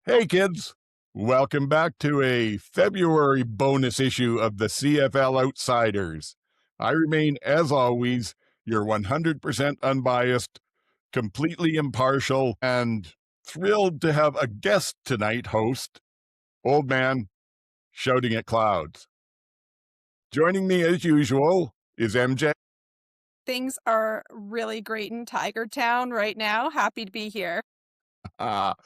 Hey kids, welcome back to a February bonus issue of the CFL Outsiders. I remain, as always, your 100% unbiased, completely impartial, and thrilled to have a guest tonight host, Old Man Shouting at Clouds. Joining me as usual is MJ. Things are really great in Tiger Town right now. Happy to be here. And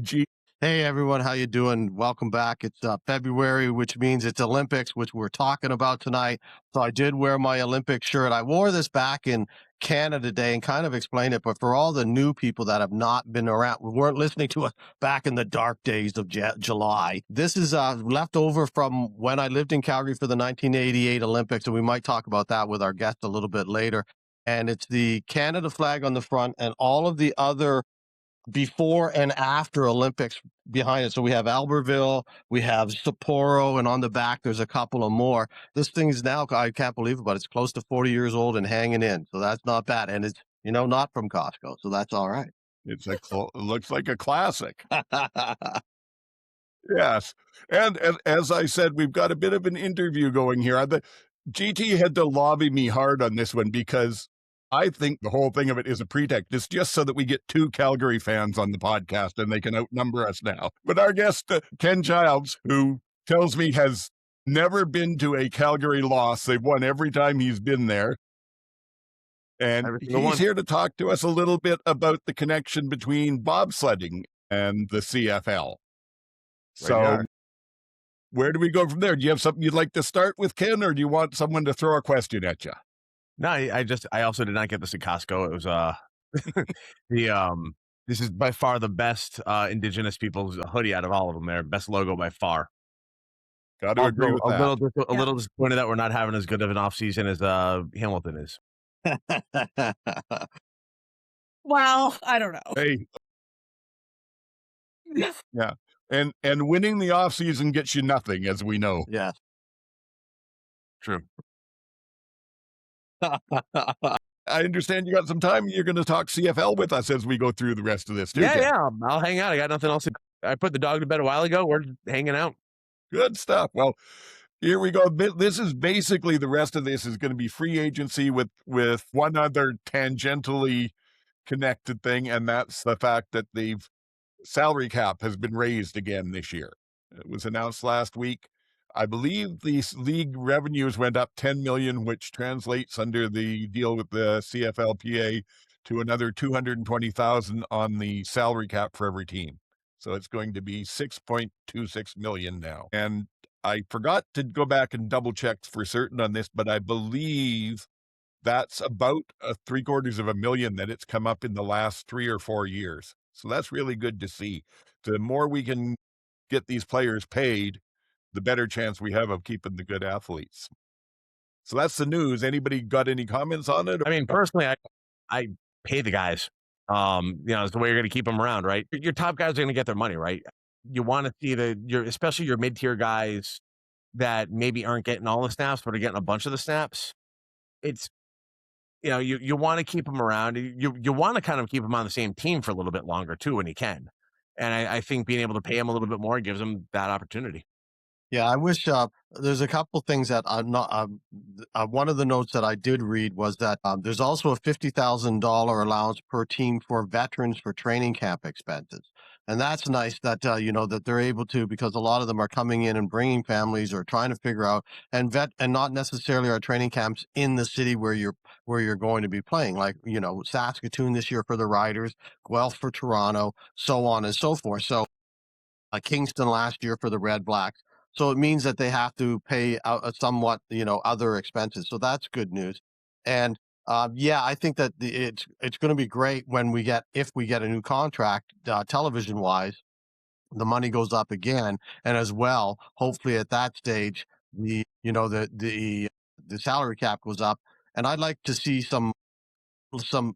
G. Hey everyone, how you doing? Welcome back. It's February, which means it's Olympics, which we're talking about tonight. So I did wear my Olympic shirt. I wore this back in Canada Day and kind of explained it, but for all the new people that have not been around, we weren't listening to us back in the dark days of July. This is left over from when I lived in Calgary for the 1988 Olympics, and we might talk about that with our guest a little bit later. And it's the Canada flag on the front and all of the other before and after Olympics behind it. So we have Albertville, we have Sapporo, and on the back there's a couple of more. This thing is now, I can't believe it, but it's close to 40 years old and hanging in. So that's not bad. And it's, not from Costco. So that's all right. It looks like a classic. Yes. And as I said, we've got a bit of an interview going here. The GT had to lobby me hard on this one because I think the whole thing of it is a pretext. It's just so that we get 2 Calgary fans on the podcast and they can outnumber us now. But our guest, Ken Childs, who tells me has never been to a Calgary loss. They've won every time he's been there. And he's here to talk to us a little bit about the connection between bobsledding and the CFL. So where do we go from there? Do you have something you'd like to start with, Ken, or do you want someone to throw a question at you? No, I also did not get this at Costco. It was this is by far the best Indigenous people's hoodie out of all of them. Their best logo by far. Got to agree with that. A little disappointed that we're not having as good of an off season as Hamilton is. Well, I don't know. Hey. Yeah. And winning the off season gets you nothing, as we know. Yeah. True. I understand you got some time. You're going to talk CFL with us as we go through the rest of this, too. Yeah. I'll hang out. I got nothing else. I put the dog to bed a while ago. We're hanging out. Good stuff. Well, here we go. This is basically the rest of this is going to be free agency with one other tangentially connected thing, and that's the fact that the salary cap has been raised again this year. It was announced last week. I believe the league revenues went up 10 million, which translates under the deal with the CFLPA to another 220,000 on the salary cap for every team. So it's going to be 6.26 million now. And I forgot to go back and double check for certain on this, but I believe that's about $750,000 that it's come up in the last 3 or 4 years. So that's really good to see. The more we can get these players paid, the better chance we have of keeping the good athletes. So that's the news. Anybody got any comments on it? I mean, personally, I pay the guys. It's the way you're going to keep them around, right? Your top guys are going to get their money, right? You want to see especially your mid-tier guys that maybe aren't getting all the snaps, but are getting a bunch of the snaps. It's, you want to keep them around. You want to kind of keep them on the same team for a little bit longer too, when you can. And I think being able to pay them a little bit more gives them that opportunity. Yeah, I wish there's a couple things that I'm not. One of the notes that I did read was that there's also a $50,000 allowance per team for veterans for training camp expenses, and that's nice that that they're able to, because a lot of them are coming in and bringing families or trying to figure out and not necessarily our training camps in the city where you're going to be playing, like Saskatoon this year for the Riders, Guelph for Toronto, so on and so forth. So Kingston last year for the Redblacks. So it means that they have to pay out somewhat, other expenses. So that's good news. And I think that it's going to be great if we get a new contract, television wise, the money goes up again, and as well, hopefully at that stage, the salary cap goes up, and I'd like to see some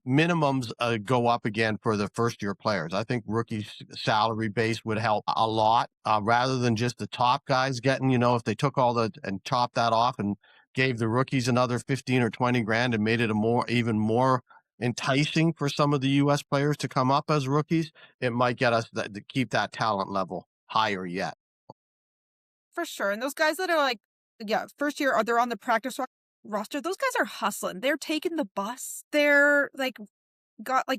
minimums go up again for the first year players. I think rookie salary base would help a lot, rather than just the top guys getting, if they took and chopped that off and gave the rookies another 15 or 20 grand and made it even more enticing for some of the U.S. players to come up as rookies, it might get us to keep that talent level higher yet. For sure. And those guys that are like, yeah, first year, they're on the practice roster. Those guys are hustling. They're taking the bus. They're like,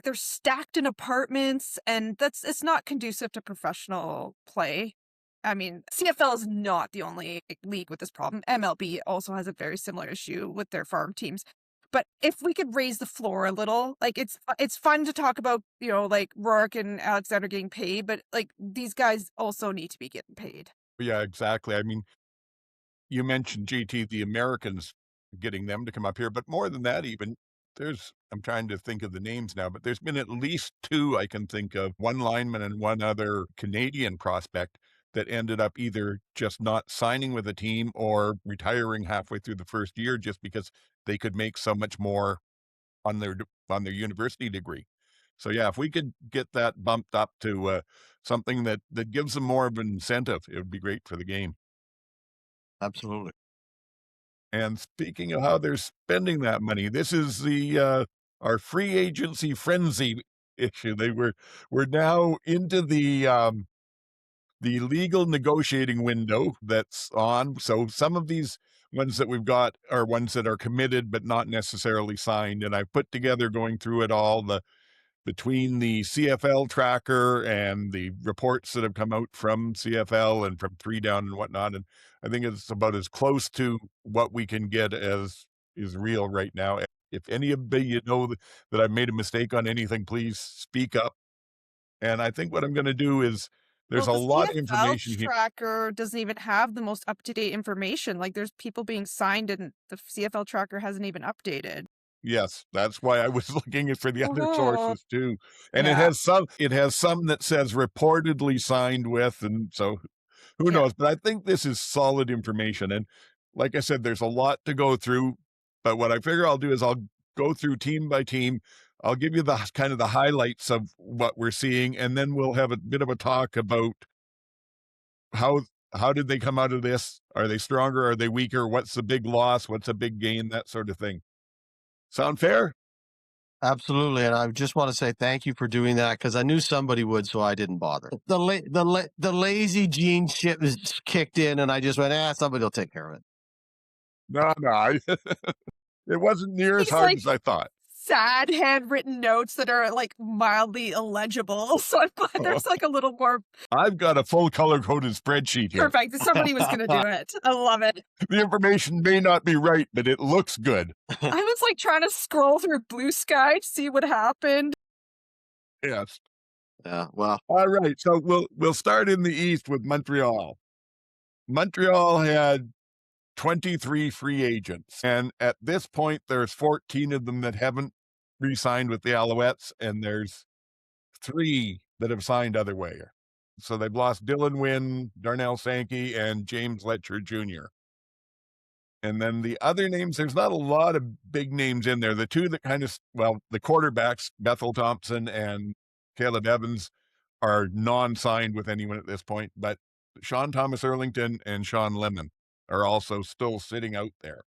they're stacked in apartments, and it's not conducive to professional play. I mean, CFL is not the only league with this problem. MLB also has a very similar issue with their farm teams. But if we could raise the floor a little, like it's fun to talk about, like Rourke and Alexander getting paid, but like these guys also need to be getting paid. Yeah, exactly. I mean, you mentioned JT, the Americans, getting them to come up here, but more than that, even I'm trying to think of the names now, but there's been at least two I can think of, one lineman and one other Canadian prospect that ended up either just not signing with a team or retiring halfway through the first year just because they could make so much more on their university degree. So yeah, if we could get that bumped up to something that gives them more of an incentive, it would be great for the game. Absolutely. And speaking of how they're spending that money, this is our free agency frenzy issue. We're now into the legal negotiating window that's on. So some of these ones that we've got are ones that are committed but not necessarily signed. And I put together, going through it all, between the CFL tracker and the reports that have come out from CFL and from 3 Down and whatnot. And I think it's about as close to what we can get as is real right now. If any of you know that I've made a mistake on anything, please speak up. And I think what I'm going to do is there's a lot of information here. here. The CFL tracker doesn't even have the most up-to-date information. Like there's people being signed and the CFL tracker hasn't even updated. Yes, that's why I was looking for the other Oh. sources too. And Yeah. it has some that says reportedly signed with, and so who knows? But I think this is solid information. And like I said, there's a lot to go through. But what I figure I'll do is I'll go through team by team. I'll give you the kind of the highlights of what we're seeing, and then we'll have a bit of a talk about how did they come out of this? Are they stronger? Are they weaker? What's the big loss? What's a big gain? That sort of thing. Sound fair? Absolutely. And I just want to say thank you for doing that, because I knew somebody would, so I didn't bother. The lazy gene shit was kicked in, and I just went, somebody will take care of it. No. It wasn't near as hard as I thought. Sad handwritten notes that are like mildly illegible. So I'm glad there's like a little more. I've got a full color-coded spreadsheet here. Perfect. Somebody was going to do it. I love it. The information may not be right, but it looks good. I was like trying to scroll through Blue Sky to see what happened. Yes. Yeah, well. All right. So we'll start in the East with Montreal. Montreal had 23 free agents. And at this point, there's 14 of them that haven't re-signed with the Alouettes, and there's 3 that have signed other way. So they've lost Dylan Wynn, Darnell Sankey, and James Letcher Jr. And then the other names, there's not a lot of big names in there. The 2 that the quarterbacks, Bethel Thompson and Caleb Evans, are non-signed with anyone at this point, but Sean Thomas Erlington and Sean Lemon are also still sitting out there.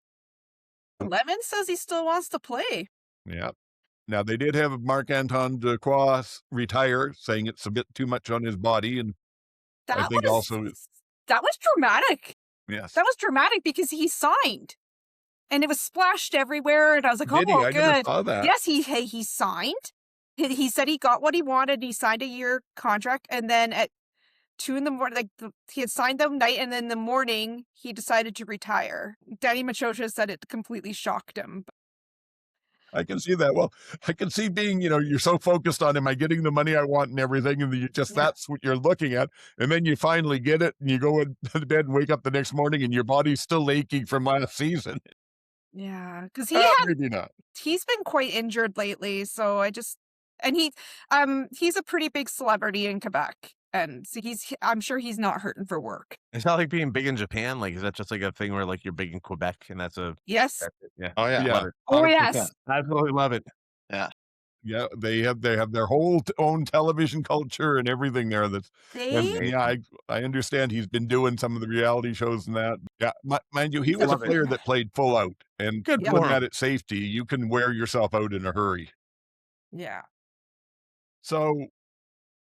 Lemon says he still wants to play. Yeah. Now, they did have Marc-Antoine Dequoy retire, saying it's a bit too much on his body. And that I think that was dramatic. Yes. That was dramatic because he signed. And it was splashed everywhere. And I was like, Did he? oh, I good. never saw that. Yes, he signed. He said he got what he wanted. He signed a year contract. And then at 2 a.m, he had signed that night, and then in the morning he decided to retire. Danny Machocha said it completely shocked him. I can see that. Well, I can see being, you're so focused on, am I getting the money I want and everything, and that's what you're looking at, and then you finally get it, and you go to bed and wake up the next morning, and your body's still aching from last season. Yeah, because maybe not. He's been quite injured lately, so he's a pretty big celebrity in Quebec. And so I'm sure he's not hurting for work. It's not like being big in Japan. Like, is that just like a thing where like you're big in Quebec and that's yes? Yeah. Oh yeah. Yeah. Oh yes. I absolutely love it. Yeah. Yeah. They have their whole own television culture and everything there. I understand he's been doing some of the reality shows and that. Yeah. Mind you, he was a player that played full out, and Good looking at it safety, you can wear yourself out in a hurry. Yeah. So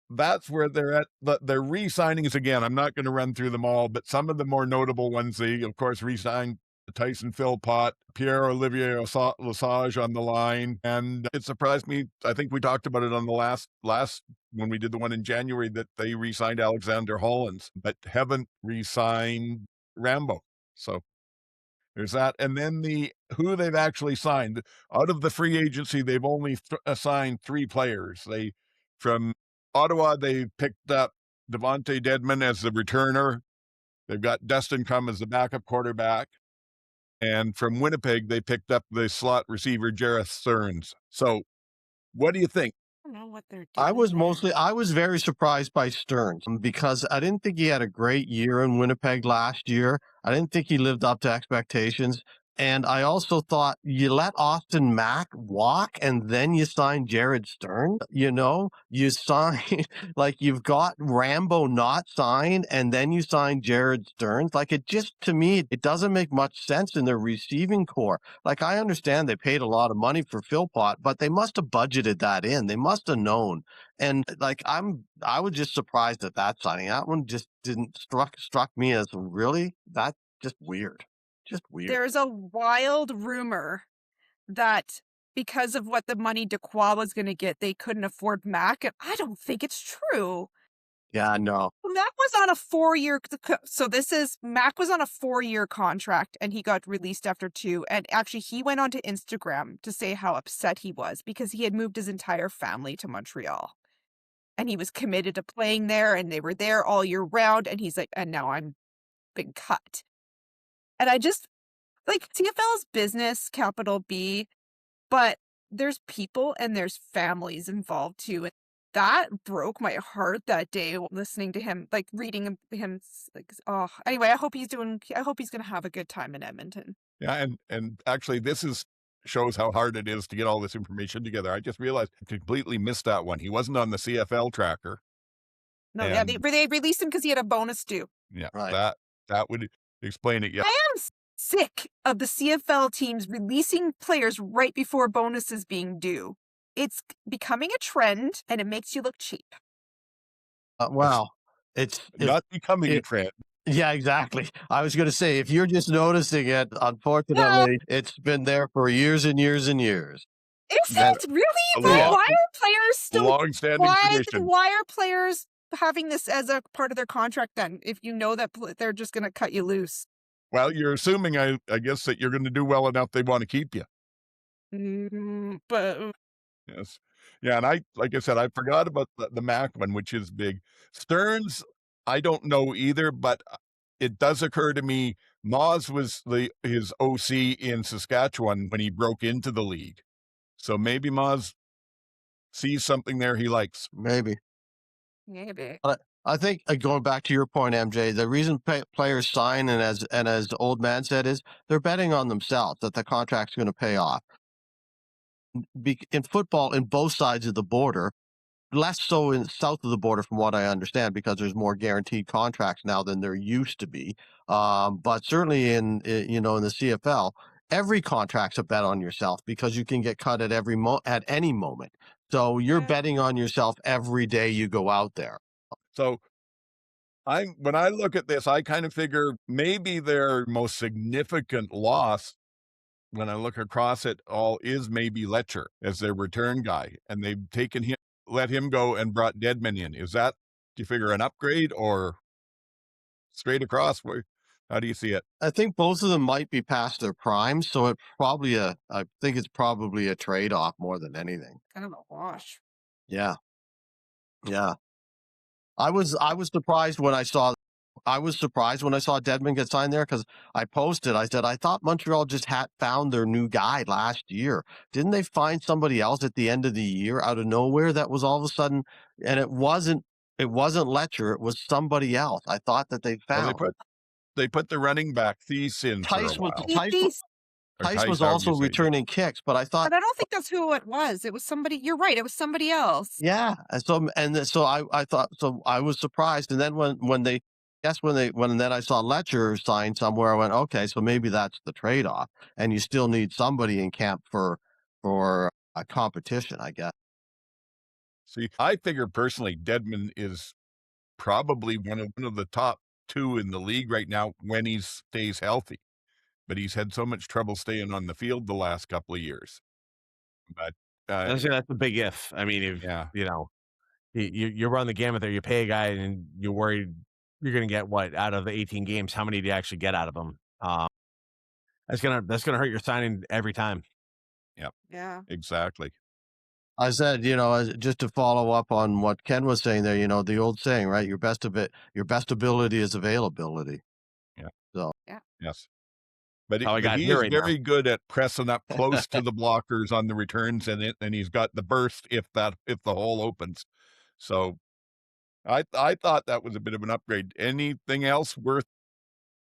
that's where they're at. Their re-signings again. I'm not going to run through them all, but some of the more notable ones, they of course re-signed Tyson Philpott, Pierre Olivier Lesage on the line, and it surprised me. I think we talked about it on the last when we did the one in January that they re-signed Alexander Hollins, but haven't re-signed Rambo. So there's that, and then who they've actually signed out of the free agency. They've only assigned 3 players. From Ottawa, they picked up Devontae Dedmon as the returner. They've got Dustin Crum as the backup quarterback. And from Winnipeg, they picked up the slot receiver, Jareth Stearns. So what do you think? I don't know what they're doing. I was very surprised by Stearns because I didn't think he had a great year in Winnipeg last year. I didn't think he lived up to expectations. And I also thought you let Austin Mack walk and then you sign Jared Stern. You sign like you've got Rambo not signed and then you sign Jared Stearns. Like it just, to me, it doesn't make much sense in their receiving core. Like I understand they paid a lot of money for Philpott, but they must have budgeted that in. They must have known. And like I was just surprised at that signing. That one just didn't struck me as really that's just weird. Just weird. There's a wild rumor that because of what the money Dequoy was going to get, they couldn't afford Mac, and I don't think it's true. Yeah, no. Mac was on a 4-year. So Mac was on a 4-year contract, and he got released after 2. And actually, he went onto Instagram to say how upset he was because he had moved his entire family to Montreal, and he was committed to playing there, and they were there all year round. And he's like, and now I'm been cut. And I just, like, CFL is business, capital B, but there's people and there's families involved too. And that broke my heart that day listening to him, like reading him, like, oh, anyway, I hope he's going to have a good time in Edmonton. Yeah. And actually shows how hard it is to get all this information together. I just realized I completely missed that one. He wasn't on the CFL tracker. No, yeah, they released him because he had a bonus due. Yeah, right. That would explain it. Yeah, I am sick of the CFL teams releasing players right before bonuses being due. It's becoming a trend, and it makes you look cheap. Well, it's not becoming a trend. Yeah, exactly. I was going to say, if you're just noticing it, unfortunately, it's been there for years and years and years. Is it really? Why are players still long-standing tradition? Why are players having this as a part of their contract then, if you know that they're just going to cut you loose? Well, you're assuming, I guess, that you're going to do well enough they want to keep you. But yes. Yeah, and like I said, I forgot about the Mac one, which is big. Stearns, I don't know either, but it does occur to me, Moz was his OC in Saskatchewan when he broke into the league. So maybe Moz sees something there he likes. Maybe. But I think going back to your point, MJ, the reason players sign and as the old man said is they're betting on themselves that the contract's going to pay off. In football, in both sides of the border, less so in south of the border, from what I understand, because there's more guaranteed contracts now than there used to be. But certainly in the CFL, every contract's a bet on yourself because you can get cut at at any moment. So you're betting on yourself every day you go out there. So when I look at this, I kind of figure maybe their most significant loss when I look across it all is maybe Letcher as their return guy. And they've let him go and brought Dedmon in. Is that, do you figure, an upgrade or straight across? How do you see it? I think both of them might be past their prime, so I think it's probably a trade-off more than anything. Kind of a wash. Yeah. I was surprised when I saw Dedmon get signed there because I posted. I said I thought Montreal just had found their new guy last year. Didn't they find somebody else at the end of the year out of nowhere that was all of a sudden? And it wasn't Letcher. It was somebody else. I thought that they found. Well, they put the running back Thies in Tice for a while. Tice was also returning kicks, but I thought. But I don't think that's who it was. It was somebody. You're right. It was somebody else. Yeah, and so I thought. So I was surprised, and then when then I saw Letcher sign somewhere, I went, okay, so maybe that's the trade off, and you still need somebody in camp for a competition, I guess. See, I figure personally, Dedmon is probably one of the top 2 in the league right now when he stays healthy. But he's had so much trouble staying on the field the last couple of years. But, That's a big if. I mean, if yeah. you run the gamut there, you pay a guy and you're worried you're going to get what out of the 18 games? How many do you actually get out of him? That's gonna hurt your signing every time. Yep. Yeah. Exactly. I said, just to follow up on what Ken was saying there, the old saying, right? Your best ability is availability. Yeah. So Yeah. Yes. But How I got he here is right now. very good at pressing up close to the blockers on the returns, and he's got the burst if the hole opens. So I thought that was a bit of an upgrade. Anything else worth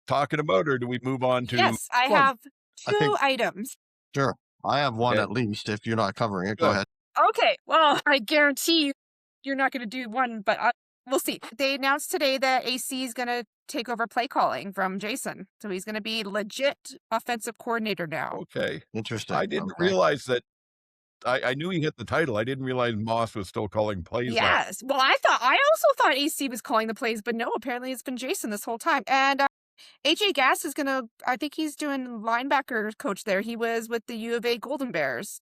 talking about, or do we move on to? Yes, I Well, have I 2 think- items. sure. I have one Okay. at least, if you're not covering it. Go Good. ahead. Okay, well, I guarantee you're not going to do one, but we'll see. They announced today that AC is going to take over play calling from Jason. So he's going to be legit offensive coordinator now. Okay. Interesting. I didn't Okay. realize that. I knew he hit the title. I didn't realize Moss was still calling plays. Yes. Well, I also thought AC was calling the plays, but no, apparently it's been Jason this whole time. And AJ Gass is I think he's doing linebacker coach there. He was with the U of A Golden Bears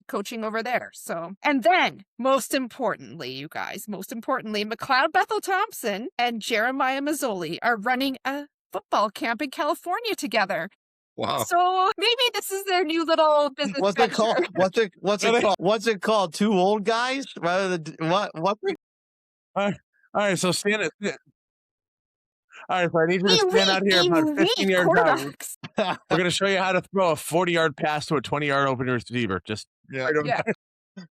coaching over there. So, and then most importantly, you guys, McLeod Bethel Thompson and Jeremiah Mazzoli are running a football camp in California together. Wow. So maybe this is their new little business. What's it called? venture. What's it called? What's it called? 2 old guys rather than what? All right, so stand it. All right, so I need you to stand out here about 15 yards out. quarterbacks. We're going to show you how to throw a 40-yard pass to a 20-yard open receiver. Just Yeah. Yeah.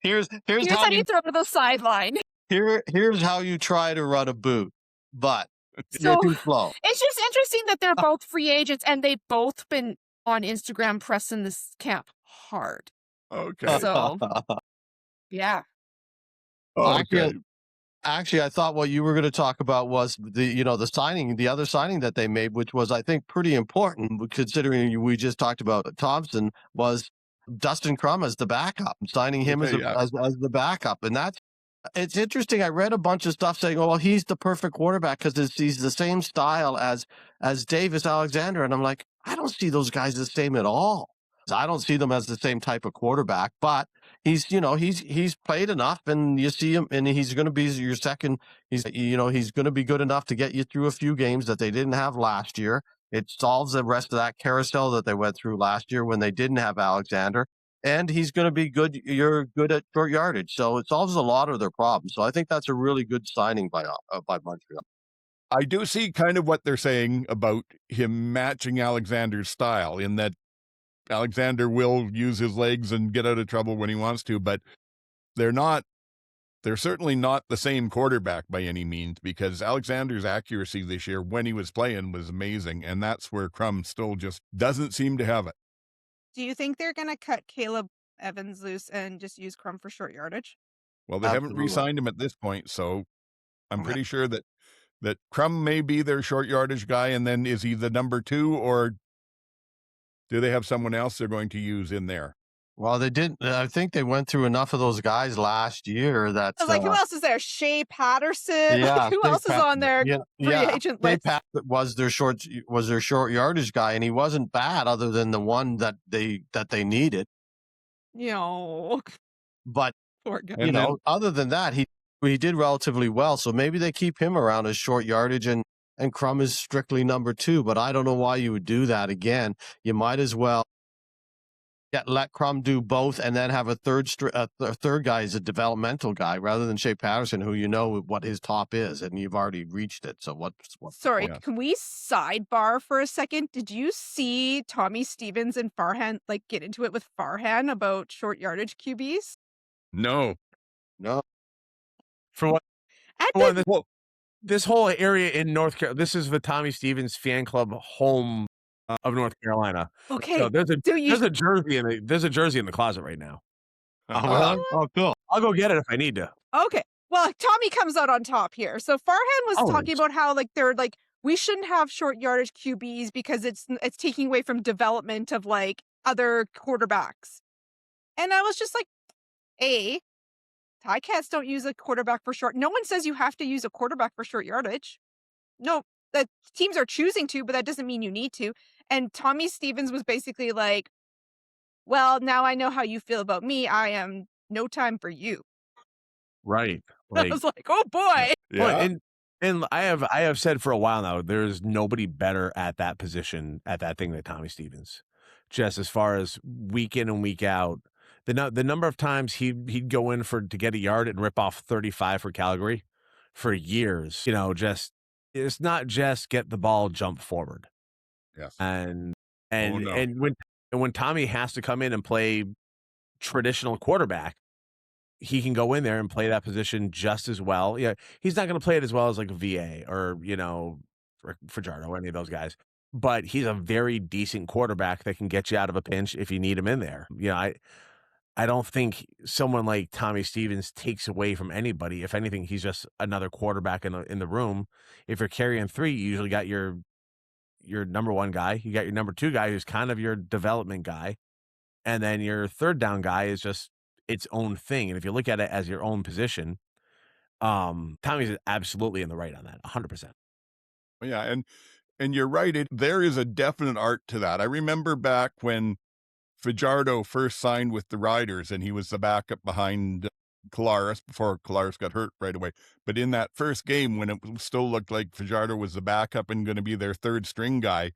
Here's Here's how you throw to the sideline. here's how you try to run a boot, but So you're too slow. it's just interesting that they're both free agents and they've both been on Instagram pressing this camp hard. Okay. So yeah. Okay. Actually, I thought what you were going to talk about was the other signing that they made, which was, I think, pretty important considering we just talked about Thompson, was Dustin Crum as the backup, signing him Okay, as the backup. And it's interesting. I read a bunch of stuff saying, oh, well, he's the perfect quarterback because he's the same style as Davis Alexander. And I'm like, I don't see those guys the same at all. I don't see them as the same type of quarterback, but he's played enough, and you see him, and he's going to be your second. He's going to be good enough to get you through a few games that they didn't have last year. It solves the rest of that carousel that they went through last year when they didn't have Alexander, and he's going to be good. You're good at short yardage, so it solves a lot of their problems. So I think that's a really good signing by Montreal. I do see kind of what they're saying about him matching Alexander's style, in that Alexander will use his legs and get out of trouble when he wants to, but they're certainly not the same quarterback by any means, because Alexander's accuracy this year when he was playing was amazing, and that's where Crum still just doesn't seem to have it. Do you think they're going to cut Caleb Evans loose and just use Crum for short yardage? Well, they haven't Absolutely. re-signed him at this point, so I'm Okay. pretty sure that Crum may be their short yardage guy, and then is he the number 2, or do they have someone else they're going to use in there? Well, they didn't. I think they went through enough of those guys last year that I was like, who else is there? Shea Patterson? yeah, Who Shea else is on their free agent Shea list? Pat was their short yardage guy, and he wasn't bad, other than the one that they needed. But Poor guy. And then- other than that, he did relatively well. So maybe they keep him around as short yardage, and Crum is strictly number 2. But I don't know why you would do that again. You might as well let Crum do both, and then have a third guy as a developmental guy, rather than Shea Patterson, who what his top is, and you've already reached it. So what? Sorry, Yeah. can we sidebar for a second? Did you see Tommy Stevens and Farhan get into it with Farhan about short yardage QBs? No. for what? At Well, the, this whole area in North Carolina, this is the Tommy Stevens fan club home of North Carolina. okay, So there's do you? a jersey in the closet right now. Oh, cool. I'll go get it if I need to. Okay, well, Tommy comes out on top here. So Farhan was Always. talking about how they're we shouldn't have short yardage QBs because it's taking away from development of other quarterbacks. And I was just like, A, Ticats don't use a quarterback for short. No one says you have to use a quarterback for short yardage. No, the teams are choosing to, but that doesn't mean you need to. And Tommy Stevens was basically like, well, now I know how you feel about me. I am no time for you. Right. I Like, was like, oh boy. well, Yeah. and I have said for a while now, there's nobody better at that position, at that thing than Tommy Stevens. Just as far as week in and week out, the number of times he'd go in to get a yard and rip off 35 for Calgary for years. Just it's not just get the ball, jump forward. Yes. And no. and when Tommy has to come in and play traditional quarterback, he can go in there and play that position just as well. Yeah, he's not going to play it as well as like a VA or Fajardo or any of those guys. But he's a very decent quarterback that can get you out of a pinch if you need him in there. I don't think someone like Tommy Stevens takes away from anybody. If anything, he's just another quarterback in the room. If you're carrying three, you usually got your number one guy. You got your number two guy who's kind of your development guy. And then your third down guy is just its own thing. And if you look at it as your own position, Tommy's absolutely in the right on that, 100%. Yeah, and you're right. There is a definite art to that. I remember back when Fajardo first signed with the Riders, and he was the backup behind Collaros before Collaros got hurt right away. But in that first game, when it still looked like Fajardo was the backup and going to be their third string guy,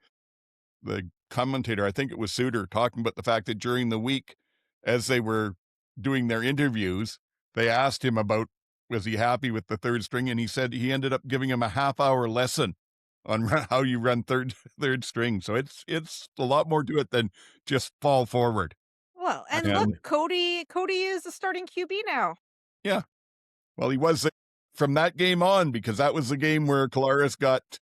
the commentator, I think it was Suter, talking about the fact that during the week, as they were doing their interviews, they asked him about, was he happy with the third string? And he said he ended up giving him a half-hour lesson on how you run third string. So it's a lot more to it than just fall forward. Well, and And- look, Cody is the starting QB now. Yeah. Well, he was from that game on, because that was the game where Collaros got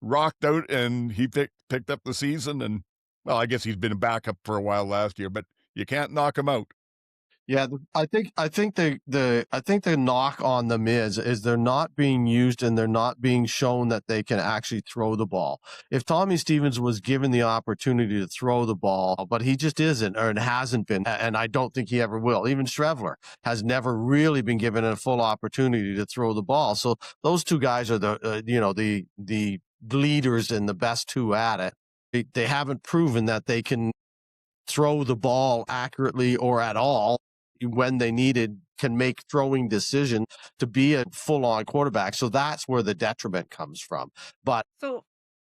rocked out and he picked up the season. And well, I guess he's been a backup for a while last year, but you can't knock him out. Yeah, I think the knock on them is they're not being used and they're not being shown that they can actually throw the ball. If Tommy Stevens was given the opportunity to throw the ball, but he just isn't, or it hasn't been, and I don't think he ever will. Even Strevler has never really been given a full opportunity to throw the ball. So those two guys are the leaders and the best two at it. They haven't proven that they can throw the ball accurately or at all when they can make throwing decisions to be a full-on quarterback. So that's where the detriment comes from. But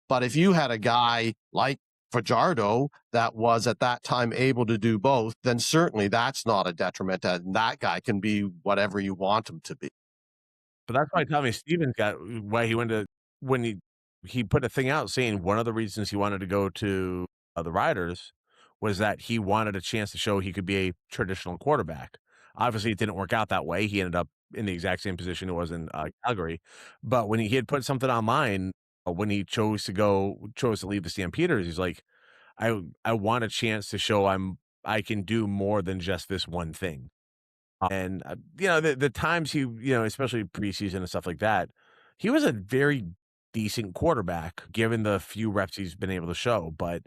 if you had a guy like Fajardo that was at that time able to do both, then certainly that's not a detriment, and that guy can be whatever you want him to be. But that's why Tommy Stevens why he went to, when he put a thing out saying one of the reasons he wanted to go to the Riders was that he wanted a chance to show he could be a traditional quarterback. Obviously, it didn't work out that way. He ended up in the exact same position he was in Calgary. But when he had put something online, when he chose to leave the Stampeders, he's like, I want a chance to show I can do more than just this one thing. And the times he, especially preseason and stuff like that, he was a very decent quarterback given the few reps he's been able to show. But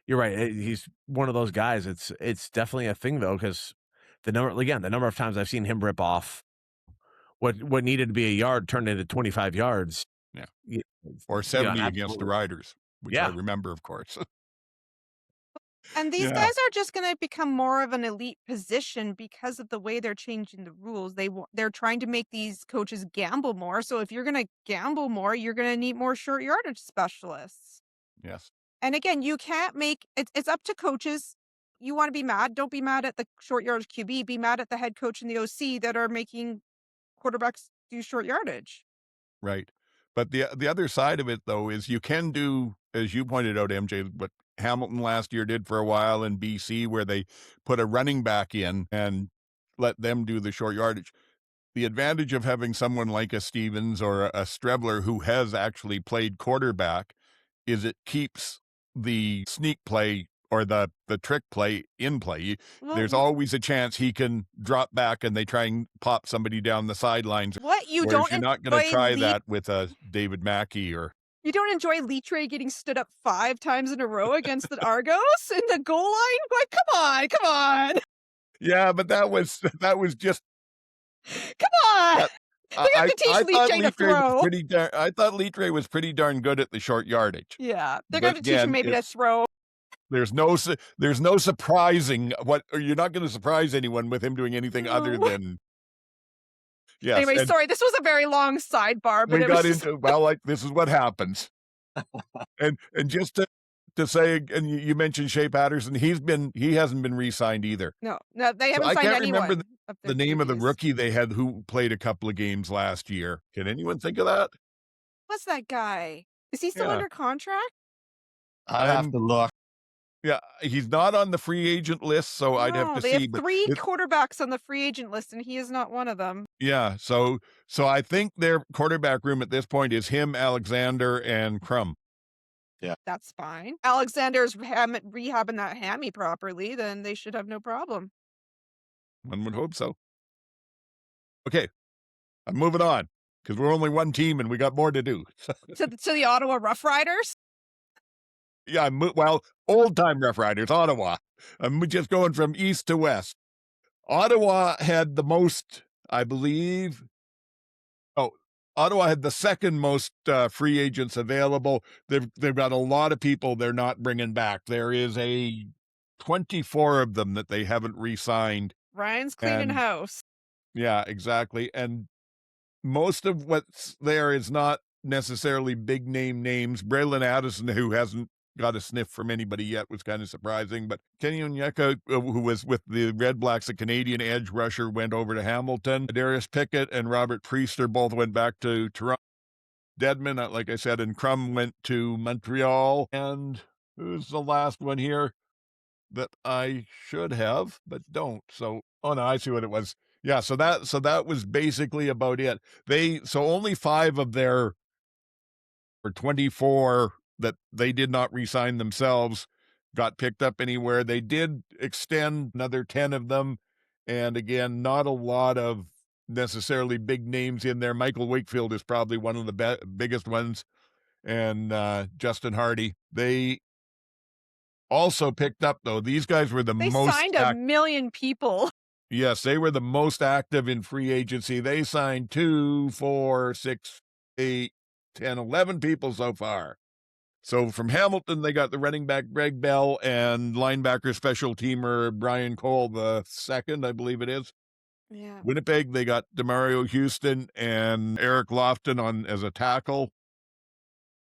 you're right. He's one of those guys. It's definitely a thing though, because the number of times I've seen him rip off what needed to be a yard turned into 25 yards. Yeah. Or 70 against the Riders, which I remember, of course. And these guys are just going to become more of an elite position because of the way they're changing the rules. They're trying to make these coaches gamble more. So if you're going to gamble more, you're going to need more short yardage specialists. Yes. And again, you can't make it's up to coaches. You want to be mad? Don't be mad at the short yardage QB. Be mad at the head coach and the OC that are making quarterbacks do short yardage. Right. But the other side of it, though, is you can do, as you pointed out, MJ, what Hamilton last year did for a while in BC, where they put a running back in and let them do the short yardage. The advantage of having someone like a Stevens or a Strebler who has actually played quarterback is it keeps the sneak play or the trick play in play. There's always a chance he can drop back and they try and pop somebody down the sidelines. You're not going to try that with a David Mackey or. You don't enjoy Litre getting stood up 5 times in a row against the Argos in the goal line? Like, come on. Yeah, but that was just Come on! That- They have to teach Leach to throw. I thought Leach was pretty darn good at the short yardage. Yeah, they're But going to teach him again, maybe to throw. There's no surprising or you're not going to surprise anyone with him doing anything other No. than yes. Anyway, and sorry, this was a very long sidebar, but we it got was just, into like this is what happens. and just to say, and you mentioned Shea Patterson, he hasn't been re-signed either. no, they So haven't I signed can't anyone. remember of The their name of the previous- rookie they had who played a couple of games last year. Can anyone think of that? What's that guy? Is he still Yeah. under contract? I have I'm- to look. Yeah, he's not on the free agent list, so I'd have No, to they see. have But 3 it- quarterbacks on the free agent list, and he is not one of them. yeah, so I think their quarterback room at this point is him, Alexander, and Crum. That's fine. Alexander's rehabbing that hammy properly, then they should have no problem. One would hope so. Okay, I'm moving on because we're only one team and we got more to do. To the Ottawa Roughriders? Yeah, old time Rough Riders, Ottawa. I'm just going from east to west. Ottawa had the most, I believe. Oh, Ottawa had the second most free agents available. They've got a lot of people they're not bringing back. There is 24 of them that they haven't re-signed. Ryan's cleaning And- house. Yeah, exactly. And most of what's there is not necessarily big names. Braylon Addison, who hasn't got a sniff from anybody yet, was kind of surprising. But Kenny Onyeka, who was with the Redblacks, a Canadian edge rusher, went over to Hamilton. Darius Pickett and Robert Priester both went back to Toronto. Dedman, like I said, and Crum went to Montreal. And who's the last one here that I should have, but don't? So, oh no, I see what it was. Yeah, so that was basically about it. Only 5 of their 24 that they did not re-sign themselves got picked up anywhere. They did extend another 10 of them, and again, not a lot of necessarily big names in there. Michael Wakefield is probably one of the biggest ones, and Justin Hardy. They also picked up, though, these guys were the They most signed a million people. Yes, they were the most active in free agency. They signed 2, 4, 6, 8, 10, 11 people so far. So from Hamilton, they got the running back Greg Bell and linebacker special teamer Brian Cole the second, I believe it is. Yeah. Winnipeg, they got Demario Houston and Eric Lofton as a tackle.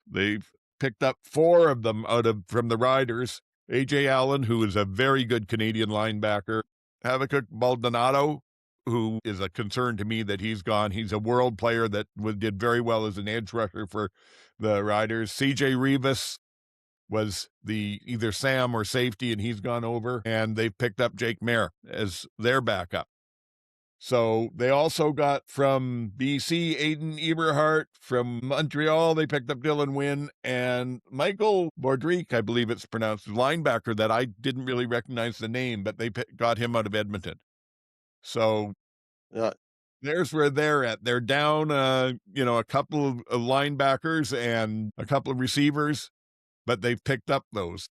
They've picked up 4 of them from the Riders. A.J. Allen, who is a very good Canadian linebacker. Habakkuk Baldonado, who is a concern to me that he's gone. He's a world player that did very well as an edge rusher for the Riders. C.J. Rivas was the either Sam or safety, and he's gone over. And they've picked up Jake Mayer as their backup. So they also got from BC, Aiden Eberhardt. From Montreal, they picked up Dylan Wynn. And Michael Bordrique, I believe it's pronounced, linebacker that I didn't really recognize the name, but they got him out of Edmonton. So there's where they're at. They're down, a couple of linebackers and a couple of receivers, but they've picked up those.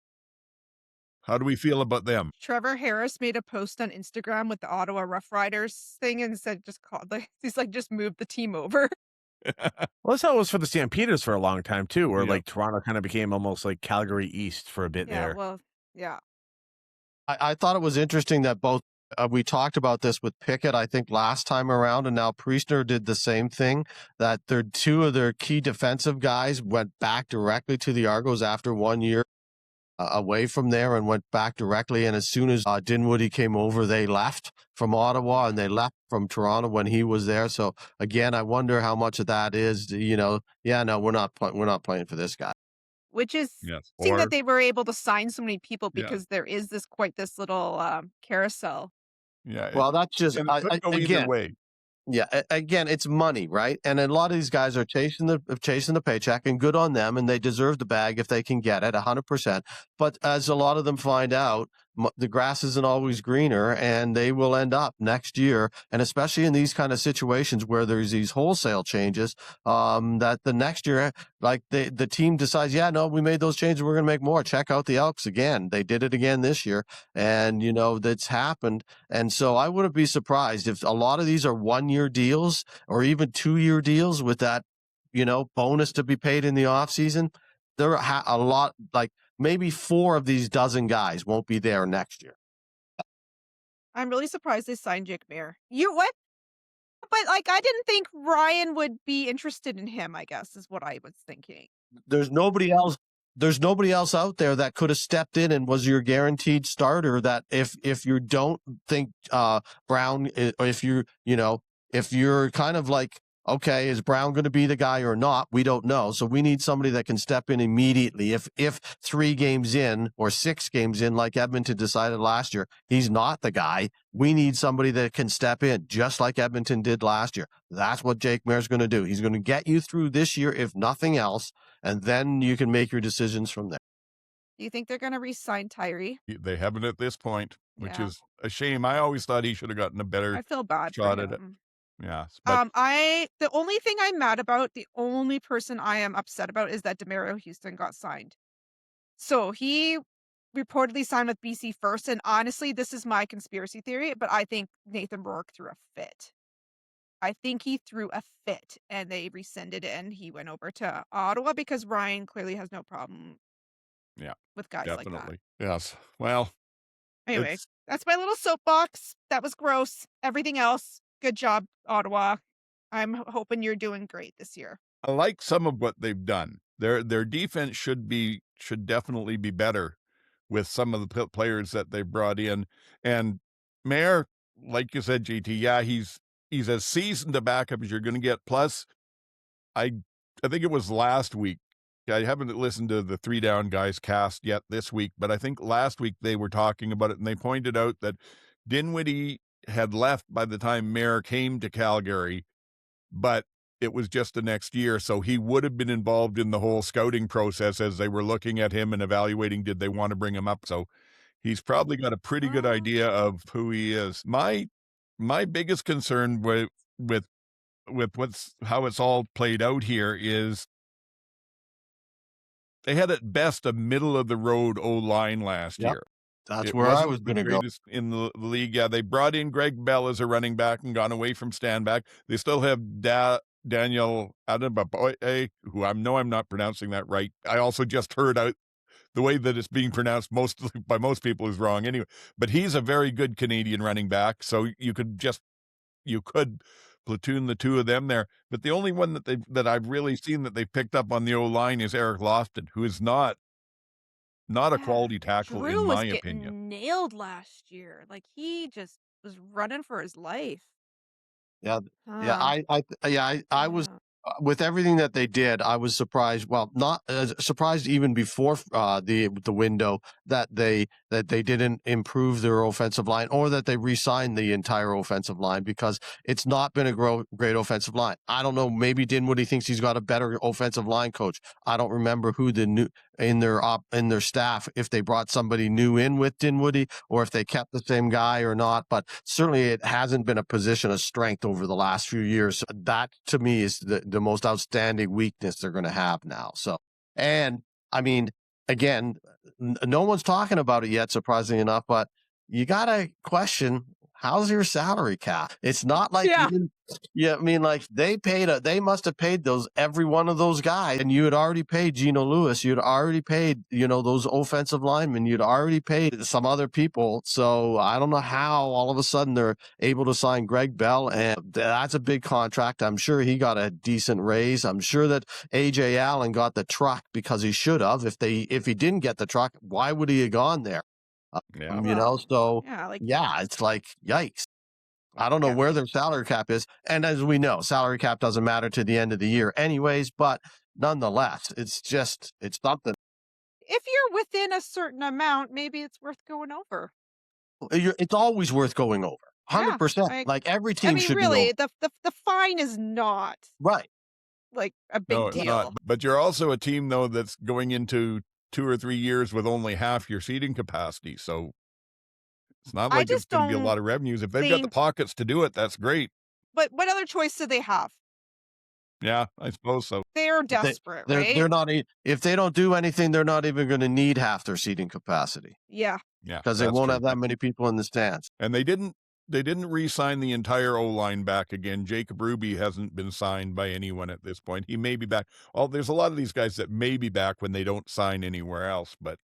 How do we feel about them? Trevor Harris made a post on Instagram with the Ottawa Roughriders thing and said just moved the team over. Well, that's how it was for the Stampeders for a long time too, where Yeah. like Toronto kind of became almost like Calgary East for a bit Yeah, there. well, yeah. I thought it was interesting that both we talked about this with Pickett, I think, last time around, and now Priester did the same thing, that 2 of their key defensive guys went back directly to the Argos after 1 year away from there and went back directly. And as soon as Dinwiddie came over, they left from Ottawa and they left from Toronto when he was there. So again, I wonder how much of that is, we're not playing for this guy. Which is Yes. seeing that they were able to sign so many people Yeah. because there is this little carousel. Yeah. Well, that's just and it could go either again. way. Yeah, again, it's money, right? And a lot of these guys are chasing the paycheck, and good on them, and they deserve the bag if they can get it, 100%. But as a lot of them find out, the grass isn't always greener, and they will end up next year. And especially in these kind of situations where there's these wholesale changes, that the next year, like the team decides, yeah, no, we made those changes, we're going to make more. Check out the Elks again. They did it again this year, and that's happened. And so I wouldn't be surprised if a lot of these are 1-year deals or even 2-year deals with that, bonus to be paid in the off season. There are a lot, like maybe 4 of these dozen guys won't be there next year. I'm really surprised they signed Jake Mayer. You what? But I didn't think Ryan would be interested in him, I guess, is what I was thinking. There's nobody else. There's nobody else out there that could have stepped in and was your guaranteed starter. That if you don't think Brown, or if you're kind of like, okay, is Brown going to be the guy or not? We don't know. So we need somebody that can step in immediately. If 3 games in or 6 games in, like Edmonton decided last year, he's not the guy. We need somebody that can step in, just like Edmonton did last year. That's what Jake Mayer's going to do. He's going to get you through this year, if nothing else, and then you can make your decisions from there. Do you think they're going to re-sign Tyree? They haven't at this point, which Yeah. is a shame. I always thought he should have gotten a better I feel bad shot for at it. him. Yeah. But The only thing I'm mad about, the only person I am upset about is that Demario Houston got signed. So he reportedly signed with BC first, and honestly, this is my conspiracy theory, but I think Nathan Rourke threw a fit. I think he threw a fit, and they rescinded it, and he went over to Ottawa because Ryan clearly has no problem yeah, with guys like that. definitely. Yes. Well, Anyway, it's that's my little soapbox. That was gross. Everything else, good job, Ottawa. I'm hoping you're doing great this year. I like some of what they've done. Their defense should definitely be better with some of the players that they brought in. And Mayer, like you said, JT, yeah, he's as seasoned a backup as you're going to get. Plus, I think it was last week. I haven't listened to the 3 Down Guys cast yet this week, but I think last week they were talking about it, and they pointed out that Dinwiddie had left by the time Mayer came to Calgary, but it was just the next year. So he would have been involved in the whole scouting process as they were looking at him and evaluating, did they want to bring him up? So he's probably got a pretty good idea of who he is. My biggest concern with how it's all played out here is they had at best a middle of the road O-line last year. That's where I was going to go. In the league. Yeah, they brought in Greg Bell as a running back and gone away from Stanback. They still have Daniel Adebaboye, who I'm not pronouncing that right. I also just heard out the way that it's being pronounced by most people is wrong anyway. But he's a very good Canadian running back, so you could platoon the 2 of them there. But the only one that I've really seen that they've picked up on the O-line is Eric Lofton, who is not a quality tackle Drew in my was opinion. getting nailed last year. Like he just was running for his life. Yeah, I was with everything that they did. I was surprised. Well, not surprised even before the window that they didn't improve their offensive line or that they re-signed the entire offensive line, because it's not been a great offensive line. I don't know. Maybe Dinwiddie thinks he's got a better offensive line coach. I don't remember who the new in their staff, if they brought somebody new in with Dinwiddie or if they kept the same guy or not. But certainly it hasn't been a position of strength over the last few years. That to me is the most outstanding weakness they're going to have now. So, and I mean, again, no one's talking about it yet, surprisingly enough, but you got to question, how's your salary cap? It's not like I mean, like they must have paid every one of those guys, and you had already paid Geno Lewis, you'd already paid, those offensive linemen, you'd already paid some other people. So I don't know how all of a sudden they're able to sign Greg Bell, and that's a big contract. I'm sure he got a decent raise. I'm sure that AJ Allen got the truck because he should have. If he didn't get the truck, why would he have gone there? It's like, yikes. I don't know where their salary cap is. And as we know, salary cap doesn't matter to the end of the year anyways, but nonetheless, it's something. If you're within a certain amount, maybe it's worth going over. It's always worth going over. 100%. Like every team should really, the fine is not right. Like a big deal. Not. But you're also a team, though, that's going into 2 or 3 years with only half your seating capacity. So It's not I like it's just going to be a don't lot of revenues. If they've got the think- pockets to do it, that's great. But what other choice do they have? Yeah, I suppose so. They're desperate, right? They're not. If they don't do anything, they're not even going to need half their seating capacity Yeah. Yeah, because they that's won't true. have that many people in the stands. And they didn't re-sign the entire O-line back again. Jacob Ruby hasn't been signed by anyone at this point. He may be back. There's a lot of these guys that may be back when they don't sign anywhere else, but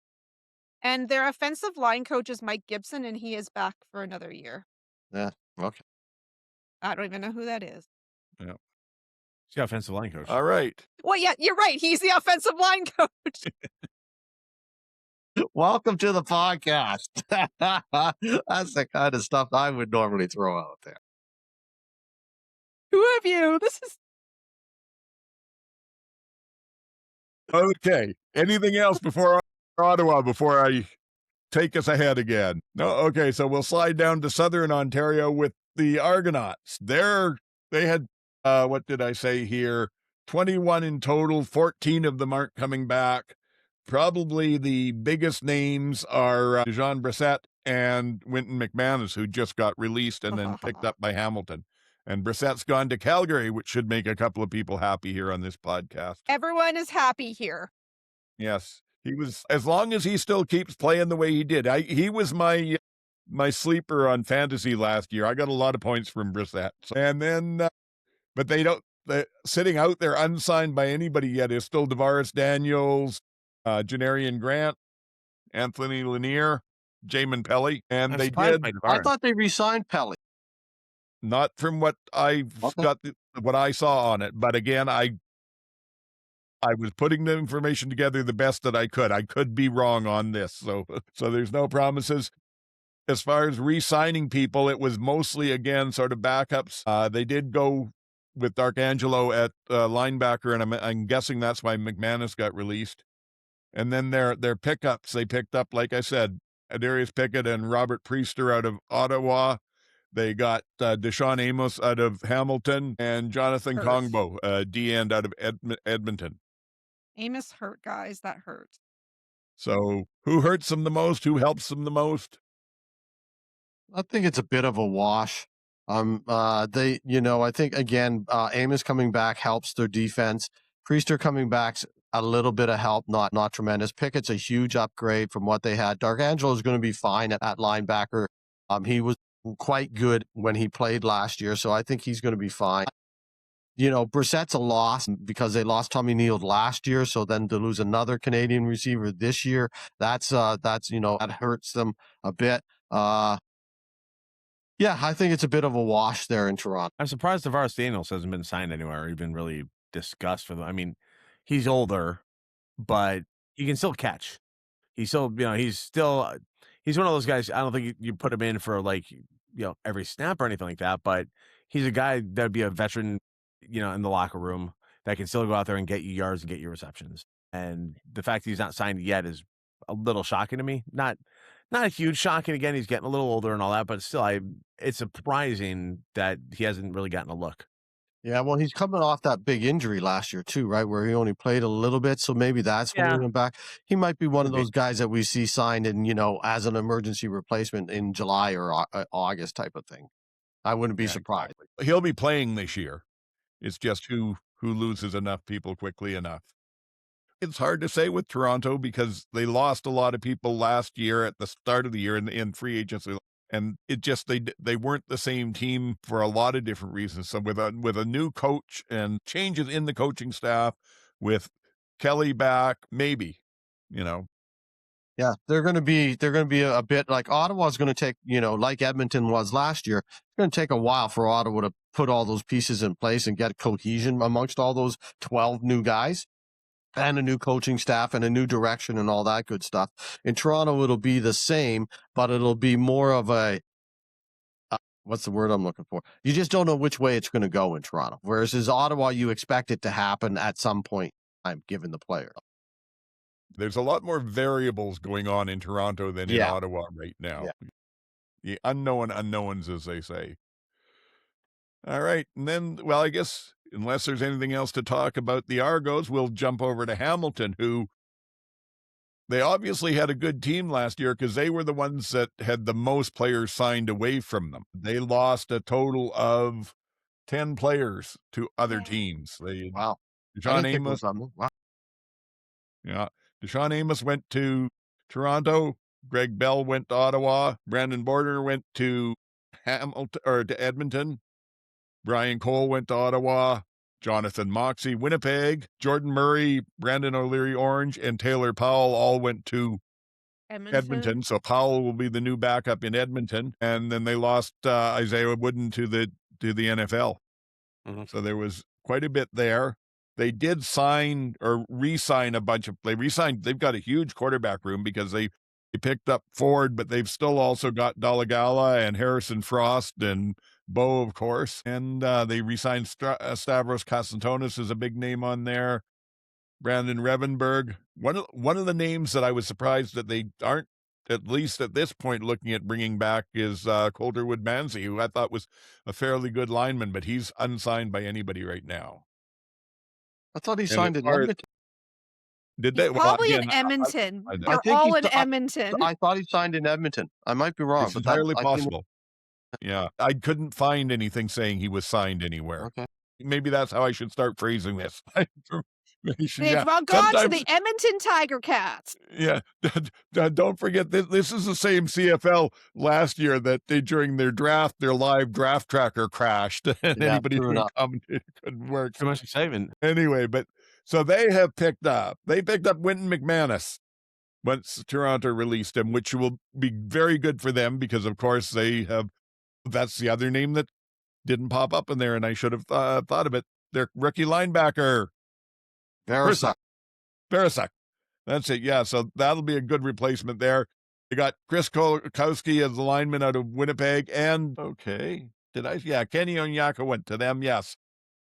And their offensive line coach is Mike Gibson, and he is back for another year. Yeah. Okay. I don't even know who that is. He's the offensive line coach. all right. Well, yeah, you're right. He's the offensive line coach. Welcome to the podcast. That's the kind of stuff I would normally throw out there. Who have you? This is Okay. Anything else before Ottawa, before I take us ahead again? No. Okay. So we'll slide down to Southern Ontario with the Argonauts. They had, what did I say here? 21 in total. 14 of them aren't coming back. Probably the biggest names are Jean Brissett and Winton McManus, who just got released and then picked up by Hamilton. And Brissett's gone to Calgary, which should make a couple of people happy here on this podcast. everyone is happy here. Yes, he was. As long as he still keeps playing the way he did, he was my sleeper on fantasy last year. I got a lot of points from Brissett. And then, but they don't. Sitting out there unsigned by anybody yet is still Tavares Daniels, Janarian Grant, Anthony Lanier, Jamin Pelly, and I'm they surprised did. by I Tavares. thought they re-signed Pelly. Not from what I've Okay. got, what I saw on it, but again, I was putting the information together the best that I could. I could be wrong on this, so there's no promises. As far as re-signing people, it was mostly again sort of backups. They did go with D'Arcangelo at linebacker, and I'm guessing that's why McManus got released. And then their pickups, they picked up, like I said, Adarius Pickett and Robert Priester out of Ottawa. They got Deshaun Amos out of Hamilton and Jonathan Hurts. Kongbo, D-end out of Edmonton. Amos hurt, guys. That hurts. So who hurts them the most? Who helps them the most? I think it's a bit of a wash. I think again, Amos coming back helps their defense. Priester coming back's a little bit of help, not tremendous. Pickett's a huge upgrade from what they had. D'Arcangelo is going to be fine at linebacker. He was quite good when he played last year, so I think he's going to be fine. Brissett's a loss because they lost Tommy Neal last year, so then to lose another Canadian receiver this year, that hurts them a bit. Yeah, I think it's a bit of a wash there in Toronto. I'm surprised Tavares Daniels hasn't been signed anywhere or even really discussed for them. I mean, he's older, but he can still catch. He's still, he's one of those guys. I don't think you put him in for every snap or anything like that, but he's a guy that'd be a veteran, in the locker room that can still go out there and get you yards and get you receptions. And the fact that he's not signed yet is a little shocking to me. Not a huge shocking. Again, he's getting a little older and all that, but still, it's surprising that he hasn't really gotten a look. Yeah, well, he's coming off that big injury last year too, right? Where he only played a little bit, so maybe that's holding him back. He might be one of those guys that we see signed in, as an emergency replacement in July or August type of thing. I wouldn't be surprised. He'll be playing this year. It's just who loses enough people quickly enough. It's hard to say with Toronto because they lost a lot of people last year at the start of the year in free agency. And it just, they weren't the same team for a lot of different reasons. So with a new coach and changes in the coaching staff, with Kelly back, maybe, Yeah, they're going to be a bit like Ottawa's going to take, like Edmonton was last year. It's going to take a while for Ottawa to put all those pieces in place and get cohesion amongst all those 12 new guys and a new coaching staff and a new direction and all that good stuff. In Toronto, it'll be the same, but it'll be more of a, what's the word I'm looking for? You just don't know which way it's going to go in Toronto. Whereas in Ottawa, you expect it to happen at some point in time, given the player. There's a lot more variables going on in Toronto than in Ottawa right now. Yeah. The unknown unknowns, as they say. All right. And then, well, I guess unless there's anything else to talk about the Argos, we'll jump over to Hamilton, who they obviously had a good team last year because they were the ones that had the most players signed away from them. They lost a total of 10 players to other Yeah. teams. They Wow. I Deshaun didn't think it Amos, was on me. Wow. yeah, Deshaun Amos went to Toronto. Greg Bell went to Ottawa. Brandon Border went to Hamilton or to Edmonton. Brian Cole went to Ottawa. Jonathan Moxey, Winnipeg. Jordan Murray, Brandon O'Leary, Orange, and Taylor Powell all went to Edmonton. So Powell will be the new backup in Edmonton. And then they lost Isaiah Wooden to the NFL. Mhm. So there was quite a bit there. They did sign or re-sign a bunch of. They've got a huge quarterback room because they picked up Ford, but they've still also got Dalagala and Harrison Frost and Bo, of course. And they re-signed Stavros Kasantonis is a big name on there. Brandon Revenberg. One of the names that I was surprised that they aren't, at least at this point, looking at bringing back is Coulter Woodmansey, who I thought was a fairly good lineman, but he's unsigned by anybody right now. I thought he And signed as in far as- Edmonton. Did He's they? Well, probably again, in Edmonton. I They're think all he's- in Edmonton. I thought he signed in Edmonton. I might be wrong, it's but that's entirely I think- possible. Yeah, I couldn't find anything saying he was signed anywhere. Okay. Maybe that's how I should start phrasing this. They've Yeah. all gone to Sometimes- the Edmonton Tiger Cats. Yeah, don't forget this is the same CFL last year that they during their live draft tracker crashed, and Yeah, anybody true who enough. commented couldn't work. Too much excitement. Anyway, but so they picked up Winton McManus once Toronto released him, which will be very good for them because of course that's the other name that didn't pop up in there, and I should have thought of it. Their rookie linebacker, Verisuk. Barasek. That's it. Yeah. So that'll be a good replacement there. They got Chris Kolkowski as the lineman out of Winnipeg. And Kenny Onyaka went to them. Yes.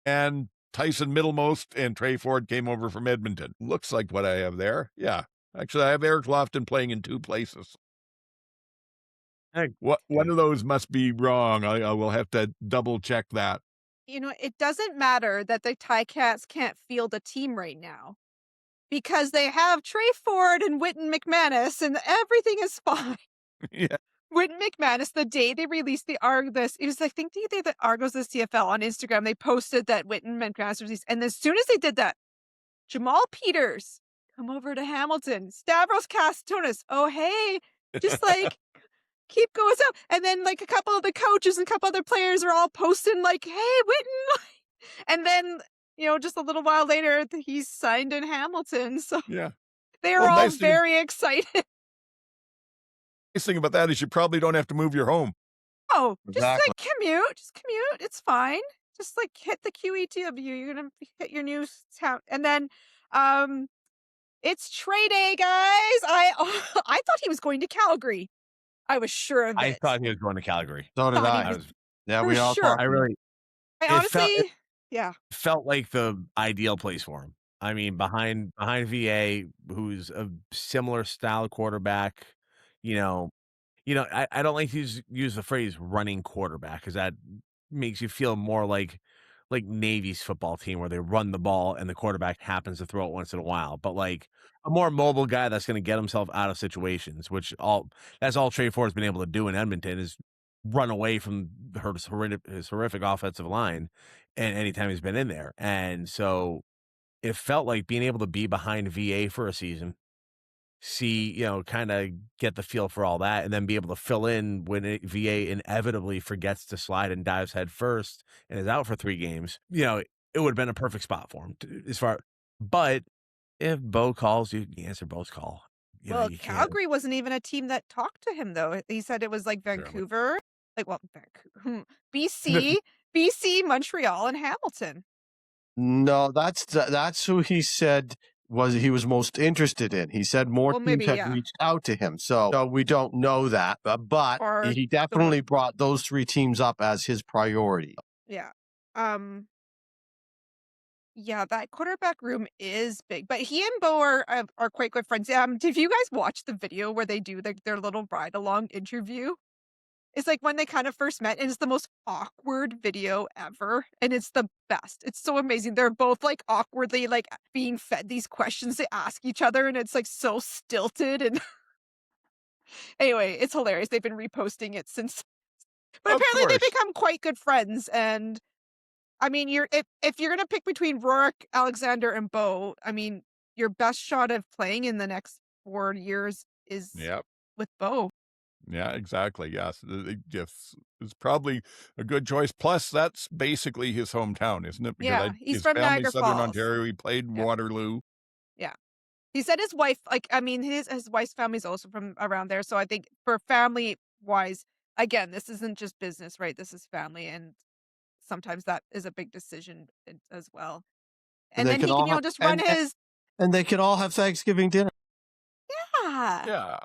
And Tyson Middlemost and Trey Ford came over from Edmonton. Looks like what I have there. Yeah. Actually, I have Eric Lofton playing in 2 places. One of those must be wrong. I will have to double check that. It doesn't matter that the Ticats can't field a team right now because they have Trey Ford and Winton McManus and everything is fine. Yeah. Winton McManus, the day they released the Argos, it was I think the day that Argos the CFL on Instagram, they posted that Winton McManus released. And as soon as they did that, Jamal Peters, come over to Hamilton. Stavros Kastonis, oh hey, just like keep going up. And then like a couple of the coaches and a couple other players are all posting like, hey, Winton. And then, just a little while later, he's signed in Hamilton. So Yeah. they're Well, all nice thing- very excited. Nice thing about that is you probably don't have to move your home. Oh, just Exactly. like commute. Just commute. It's fine. Just like hit the QETW. You're going to hit your new town. And then it's trade day, guys. I thought he was going to Calgary. I was sure of it. I thought he was going to Calgary. So did Thought he I. was- Yeah, for we all sure. thought. I really I it honestly, felt- yeah. felt like the ideal place for him. I mean, behind VA, who's a similar style quarterback, I don't like to use the phrase running quarterback because that makes you feel more like Navy's football team where they run the ball and the quarterback happens to throw it once in a while. But like a more mobile guy that's going to get himself out of situations, that's all Trey Ford's been able to do in Edmonton is run away from his horrific offensive line and anytime he's been in there. And so it felt like being able to be behind VA for a season, see, kind of get the feel for all that, and then be able to fill in when VA inevitably forgets to slide and dives head first and is out for 3 games. It would have been a perfect spot for him but if Bo calls, you answer Bo's call. Well, You can't- Calgary wasn't even a team that talked to him, though. He said it was like Vancouver, Vancouver, BC, Montreal, and Hamilton. No, that's who he said he was most interested in. He said more Well, teams maybe, had yeah. reached out to him. So we don't know that, but Or he definitely brought those 3 teams up as his priority. Yeah. Yeah, that quarterback room is big, but he and Bo are quite good friends. Did you guys watch the video where they do their little ride along interview? It's like when they kind of first met, and it's the most awkward video ever, and it's the best. It's so amazing. They're both like awkwardly like being fed these questions they ask each other, and it's like so stilted. And anyway, it's hilarious. They've been reposting it since, but Of apparently they course. become quite good friends. And I mean, if you're gonna pick between Rourke, Alexander, and Bo, I mean, your best shot of playing in the next 4 years is Yep. with Bo. Yeah, exactly. Yes. Yes. It's probably a good choice. Plus, that's basically his hometown, isn't it? Because Yeah, he's his from family, Niagara Southern Falls. Ontario, he played Yep. Waterloo. Yeah. He said his wife, like, I mean, his wife's family's also from around there. So I think for family wise, again, this isn't just business, right? This is family, and sometimes that is a big decision as well. And They then could he can, all have, just run his. and they could all have Thanksgiving dinner. Yeah. Yeah.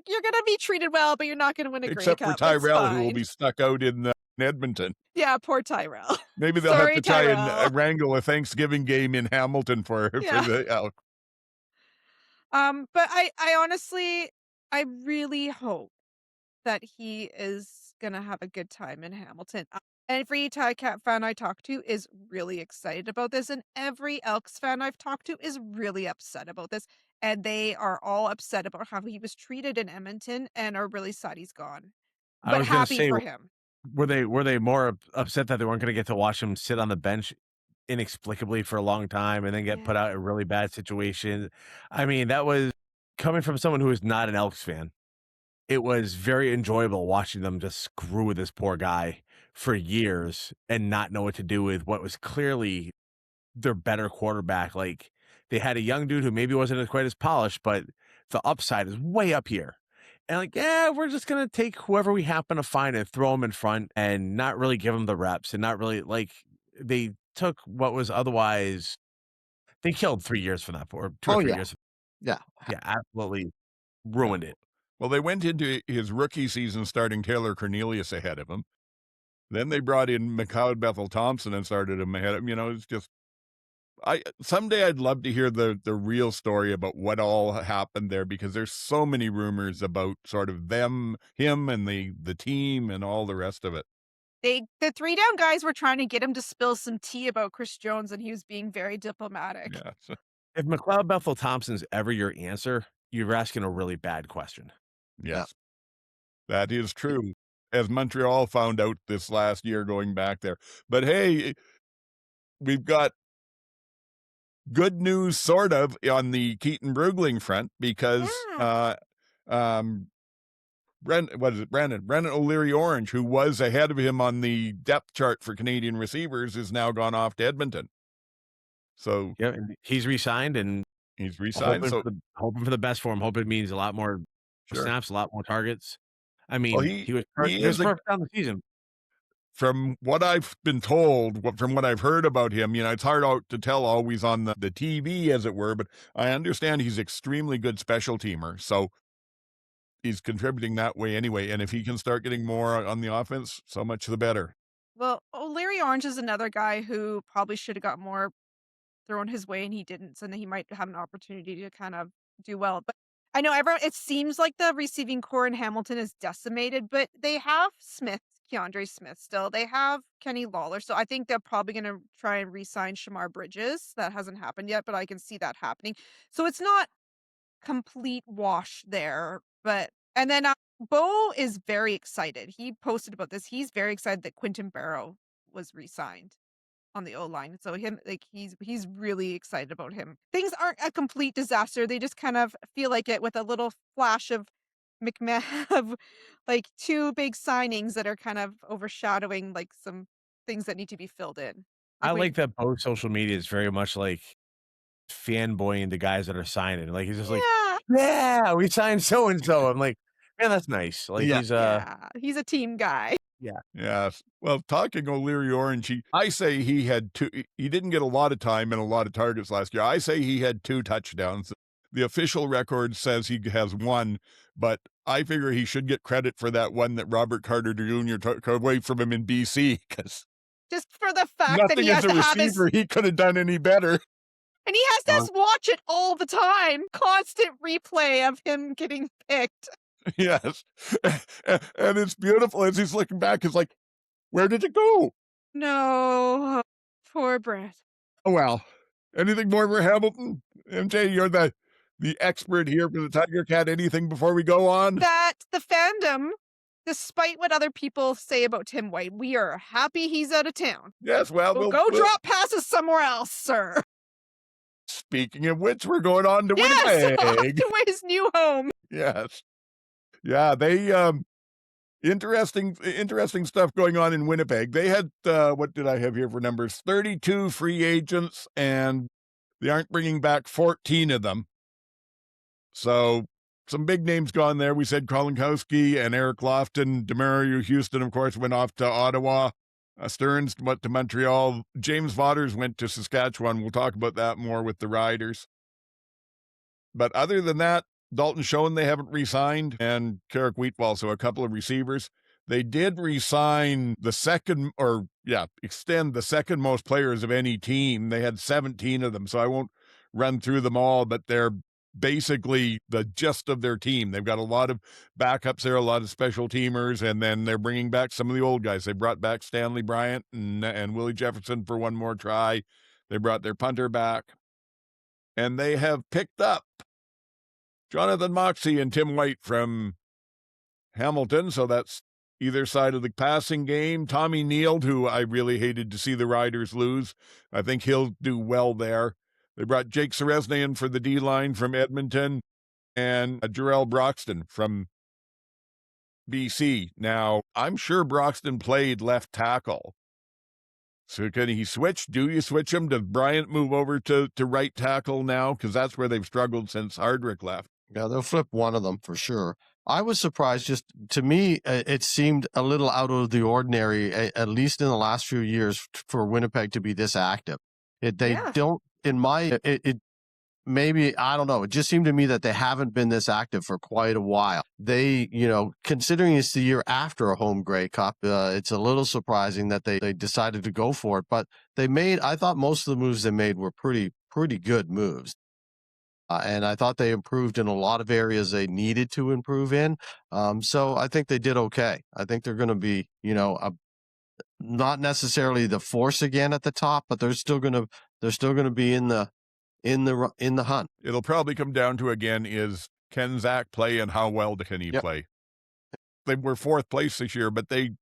You're gonna be treated well, but you're not gonna win a Grey Except for Cup. It's Tyrell, who will fine. be stuck out in Edmonton. Yeah, poor Tyrell. Maybe they'll have Sorry, to try and Tyrell. wrangle a Thanksgiving game in Hamilton for Yeah. the Elk. But I honestly, I really hope that he is gonna have a good time in Hamilton. Every Ticat fan I talk to is really excited about this, and every Elks fan I've talked to is really upset about this. And they are all upset about how he was treated in Edmonton and are really sad he's gone. I But was gonna happy say, for him. were they more upset that they weren't going to get to watch him sit on the bench inexplicably for a long time and then get put Yeah. out in a really bad situation? I mean, that was coming from someone who is not an Elks fan. It was very enjoyable watching them just screw with this poor guy for years and not know what to do with what was clearly their better quarterback. Like, they had a young dude who maybe wasn't quite as polished, but the upside is way up here. And like, yeah, we're just going to take whoever we happen to find and throw him in front and not really give him the reps and not really like they took what was otherwise they killed 3 years from that or 2 or 3 years. Yeah. Yeah, absolutely ruined it. Well, they went into his rookie season starting Taylor Cornelius ahead of him. Then they brought in McLeod Bethel Thompson and started him ahead of him. It's just someday I'd love to hear the real story about what all happened there, because there's so many rumors about sort of him and the team and all the rest of it. The 3 down guys were trying to get him to spill some tea about Chris Jones, and he was being very diplomatic. Yeah. If McLeod Bethel Thompson's ever your answer, you're asking a really bad question. Yes. That is true, as Montreal found out this last year going back there. But hey, we've got good news sort of on the Keaton Brugling front, because Brendan O'Leary Orange, who was ahead of him on the depth chart for Canadian receivers, is now gone off to Edmonton. So yeah, he's re-signed and he's re-signed. Hoping for the best for him. Hope it means a lot more snaps, a lot more targets. I mean, he was perfect down the season. From what I've been told, from what I've heard about him, it's hard to tell always on the TV, as it were, but I understand he's extremely good special teamer. So he's contributing that way anyway. And if he can start getting more on the offense, so much the better. Well, O'Leary Orange is another guy who probably should have got more thrown his way, and he didn't. So then he might have an opportunity to kind of do well. But I know it seems like the receiving core in Hamilton is decimated, but they have Keandre Smith still. They have Kenny Lawler. So I think they're probably going to try and re-sign Shamar Bridges. That hasn't happened yet, but I can see that happening. So it's not complete wash there. And then Bo is very excited. He posted about this. He's very excited that Quinton Barrow was re-signed on the O-line. So he's really excited about him. Things aren't a complete disaster. They just kind of feel like it, with a little flash of McMahon, of like 2 big signings that are kind of overshadowing like some things that need to be filled in. I like that both social media is very much like fanboying the guys that are signing. Like, he's just like, yeah, we signed so and so. I'm like, man, that's nice. Like, he's a team guy. Yeah. Yes. Well, talking O'Leary Orange, I say he had 2. He didn't get a lot of time and a lot of targets last year. I say he had 2 touchdowns. The official record says he has 1, but I figure he should get credit for that one that Robert Carter Jr. took away from him in BC, because just for the fact that he has as a to have receiver, he could have done any better. And he has to watch it all the time. Constant replay of him getting picked. Yes. And it's beautiful as he's looking back. It's like, where did it go? No, poor Brett. Oh, well. Anything more for Hamilton? MJ, you're the expert here for the Tiger Cat. Anything before we go on? That the fandom, despite what other people say about Tim White, we are happy he's out of town. Yes, well, We'll go drop passes somewhere else, sir. Speaking of which, we're going on to Yes, Winnipeg. to his new home. Yes. Yeah, they interesting stuff going on in Winnipeg. They had what did I have here for numbers? 32 free agents, and they aren't bringing back 14 of them. So some big names gone there. We said Kolinkowski and Eric Lofton. Demario Houston, of course, went off to Ottawa. Stearns went to Montreal. James Vaughters went to Saskatchewan. We'll talk about that more with the Riders. But other than that, Dalton Schoen, they haven't re-signed, and Carrick Wheatwall, so a couple of receivers. They did re-sign extend the second most players of any team. They had 17 of them, so I won't run through them all, but they're basically the gist of their team. They've got a lot of backups there, a lot of special teamers, and then they're bringing back some of the old guys. They brought back Stanley Bryant and Willie Jefferson for one more try. They brought their punter back, and they have picked up Jonathan Moxey and Tim White from Hamilton, so that's either side of the passing game. Tommy Neild, who I really hated to see the Riders lose. I think he'll do well there. They brought Jake Seresne in for the D-line from Edmonton, and Jarrell Broxton from BC. Now, I'm sure Broxton played left tackle. So can he switch? Do you switch him? Does Bryant move over to right tackle now? Because that's where they've struggled since Hardrick left. Yeah, they'll flip one of them for sure. I was surprised. Just to me, it seemed a little out of the ordinary, at least in the last few years, for Winnipeg to be this active. Maybe, I don't know. It just seemed to me that they haven't been this active for quite a while. They, considering it's the year after a home Grey Cup, it's a little surprising that they decided to go for it. But I thought most of the moves they made were pretty good moves. And I thought they improved in a lot of areas they needed to improve in. So I think they did okay. I think they're going to be, not necessarily the force again at the top, but they're still going to be in the hunt. It'll probably come down to, again, is can Zach play and how well can he play? They were fourth place this year, but they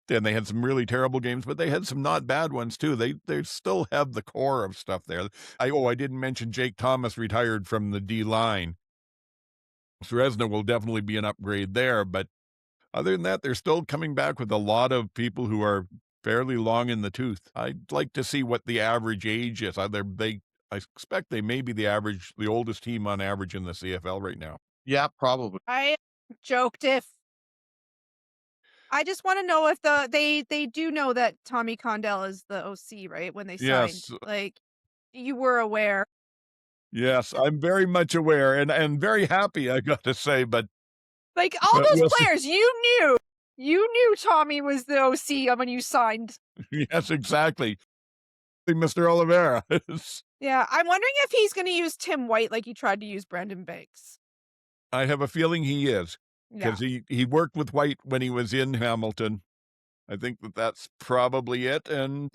had some really terrible games, but they had some not bad ones too. They still have the core of stuff there. I didn't mention Jake Thomas retired from the D line. Seresna will definitely be an upgrade there, but other than that, they're still coming back with a lot of people who are fairly long in the tooth. I'd like to see what the average age is. I expect they may be the oldest team on average in the CFL right now. Yeah, probably. I joked I just want to know if they do know that Tommy Condell is the OC, right? When they signed, Yes. You were aware. Yes, I'm very much aware and very happy, I got to say, but all those players, you knew Tommy was the OC when you signed. Yes, exactly. Mr. Oliveira. Yeah, I'm wondering if he's going to use Tim White like he tried to use Brandon Banks. I have a feeling he is, because he worked with White when he was in Hamilton. I think that's probably it. And,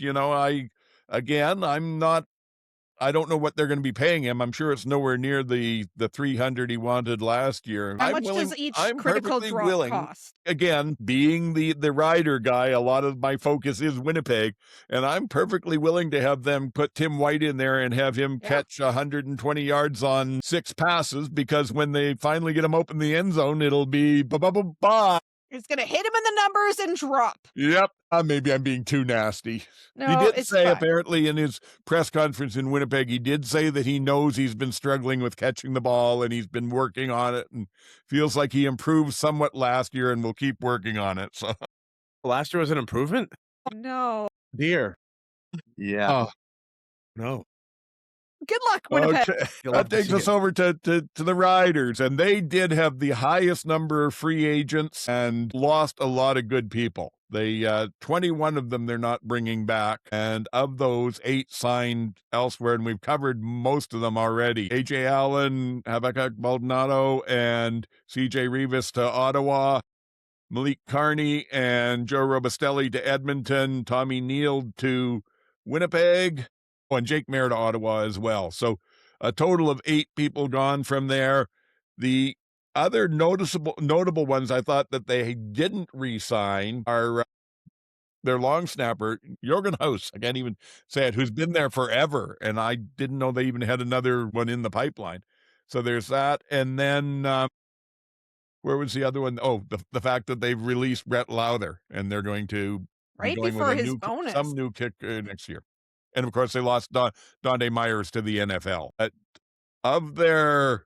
I don't know what they're going to be paying him. I'm sure it's nowhere near the 300 he wanted last year. How much does each critical drop cost? Again, being the rider guy, a lot of my focus is Winnipeg, and I'm perfectly willing to have them put Tim White in there and have him catch 120 yards on 6 passes, because when they finally get him open the end zone, it'll be ba-ba-ba-ba. It's going to hit him in the numbers and drop. Yep. Maybe I'm being too nasty. No, he did say, apparently, in his press conference in Winnipeg, he did say that he knows he's been struggling with catching the ball and he's been working on it and feels like he improved somewhat last year and will keep working on it. So last year was an improvement? No. Dear. Yeah. Oh, no. Good luck, Winnipeg. Okay. That takes us over to the Riders, and they did have the highest number of free agents and lost a lot of good people. They 21 of them they're not bringing back, and of those, 8 signed elsewhere, and we've covered most of them already. AJ Allen, Habakkuk Baldonado, and CJ Rivas to Ottawa, Malik Carney and Joe Robustelli to Edmonton, Tommy Neal to Winnipeg, and Jake Mayer to Ottawa as well. So a total of 8 people gone from there. The other notable ones I thought that they didn't re-sign are their long snapper, Jorgen Haus. I can't even say it, who's been there forever, and I didn't know they even had another one in the pipeline. So there's that. And then where was the other one? Oh, the fact that they've released Brett Lowther, and they're going to Right be going before with his bonus. some new kick next year. And of course, they lost Donde Myers to the NFL. Of their,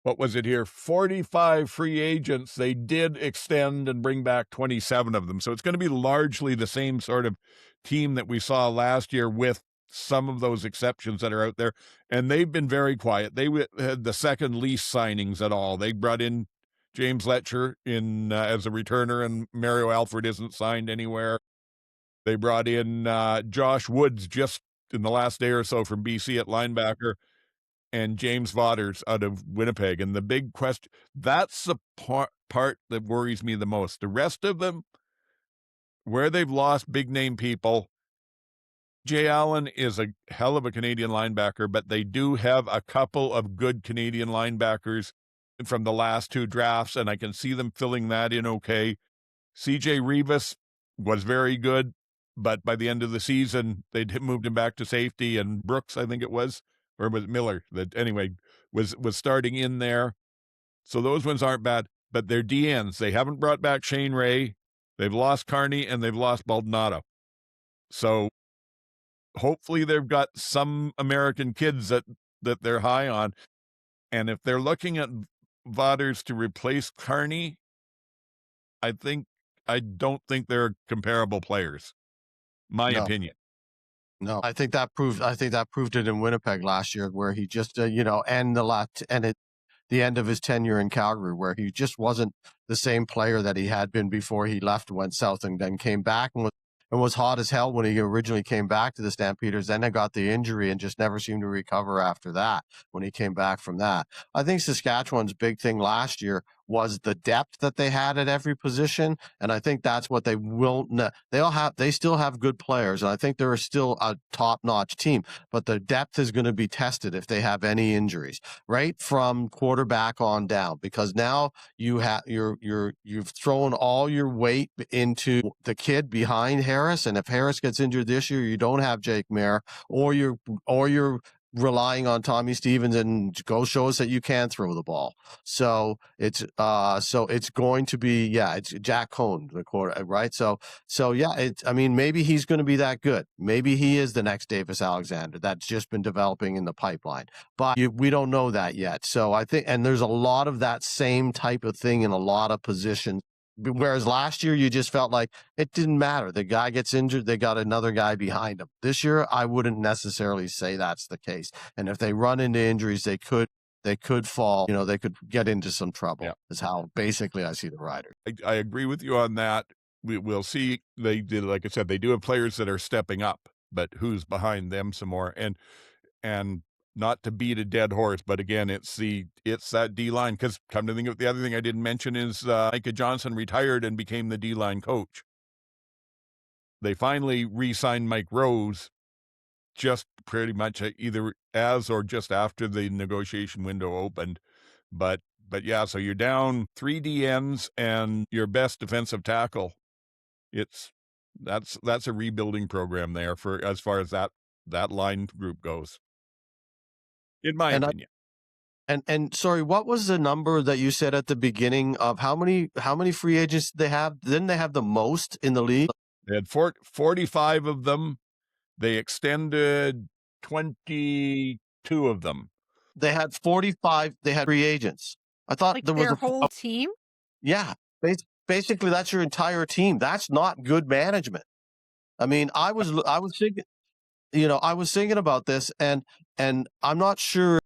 what was it here, 45 free agents, they did extend and bring back 27 of them. So it's going to be largely the same sort of team that we saw last year, with some of those exceptions that are out there. And they've been very quiet. They had the second least signings at all. They brought in James Letcher in as a returner, and Mario Alford isn't signed anywhere. They brought in Josh Woods just in the last day or so from BC at linebacker, and James Vaughters out of Winnipeg. And the big question, that's the part that worries me the most. The rest of them, where they've lost big name people, Jay Allen is a hell of a Canadian linebacker, but they do have a couple of good Canadian linebackers from the last 2 drafts, and I can see them filling that in okay. CJ Rivas was very good, but by the end of the season, they'd moved him back to safety, and Brooks, I think it was, or was it Miller, that anyway, was starting in there. So those ones aren't bad, but they're DNs. They haven't brought back Shane Ray. They've lost Carney, and they've lost Baldonado. So hopefully they've got some American kids that they're high on. And if they're looking at Vaughters to replace Carney, I don't think they're comparable players. My opinion. No, I think that proved it in Winnipeg last year, where he just the end of his tenure in Calgary, where he just wasn't the same player that he had been before he left, went south, and then came back and was hot as hell when he originally came back to the Stampeders. Then they got the injury and just never seemed to recover after that when he came back from that. I think Saskatchewan's big thing last year was the depth that they had at every position, and I think that's what they will. They still have good players, and I think they're still a top-notch team. But the depth is going to be tested if they have any injuries, right from quarterback on down, because now you've thrown all your weight into the kid behind Harris, and if Harris gets injured this year, you don't have Jake Mayer, or you're relying on Tommy Stevens, and go show us that you can throw the ball. So it's going to be, it's Jack Cohn, the quarter, right? So maybe he's going to be that good. Maybe he is the next Davis Alexander that's just been developing in the pipeline, but we don't know that yet. So I think, and there's a lot of that same type of thing in a lot of positions. Whereas last year, you just felt like it didn't matter. The guy gets injured, they got another guy behind him. This year, I wouldn't necessarily say that's the case. And if they run into injuries, they could fall. They could get into some trouble. Yeah. Is how basically I see the Riders. I agree with you on that. We'll see. They did, like I said, they do have players that are stepping up, but who's behind them some more? And not to beat a dead horse, but again, it's that D-line, because come to think of it, the other thing I didn't mention is Micah Johnson retired and became the D-line coach. They finally re-signed Mike Rose just pretty much either as or just after the negotiation window opened. But yeah, so you're down 3 DNs and your best defensive tackle. That's a rebuilding program there for as far as that line group goes, in my opinion. And sorry, what was the number that you said at the beginning of how many free agents they have? Didn't they have the most in the league? They had 45 of them. They extended 22 of them. They had 45. They had free agents. I thought like there was their whole team. Yeah, basically that's your entire team. That's not good management. I mean, I was thinking, I was thinking about this, and I'm not sure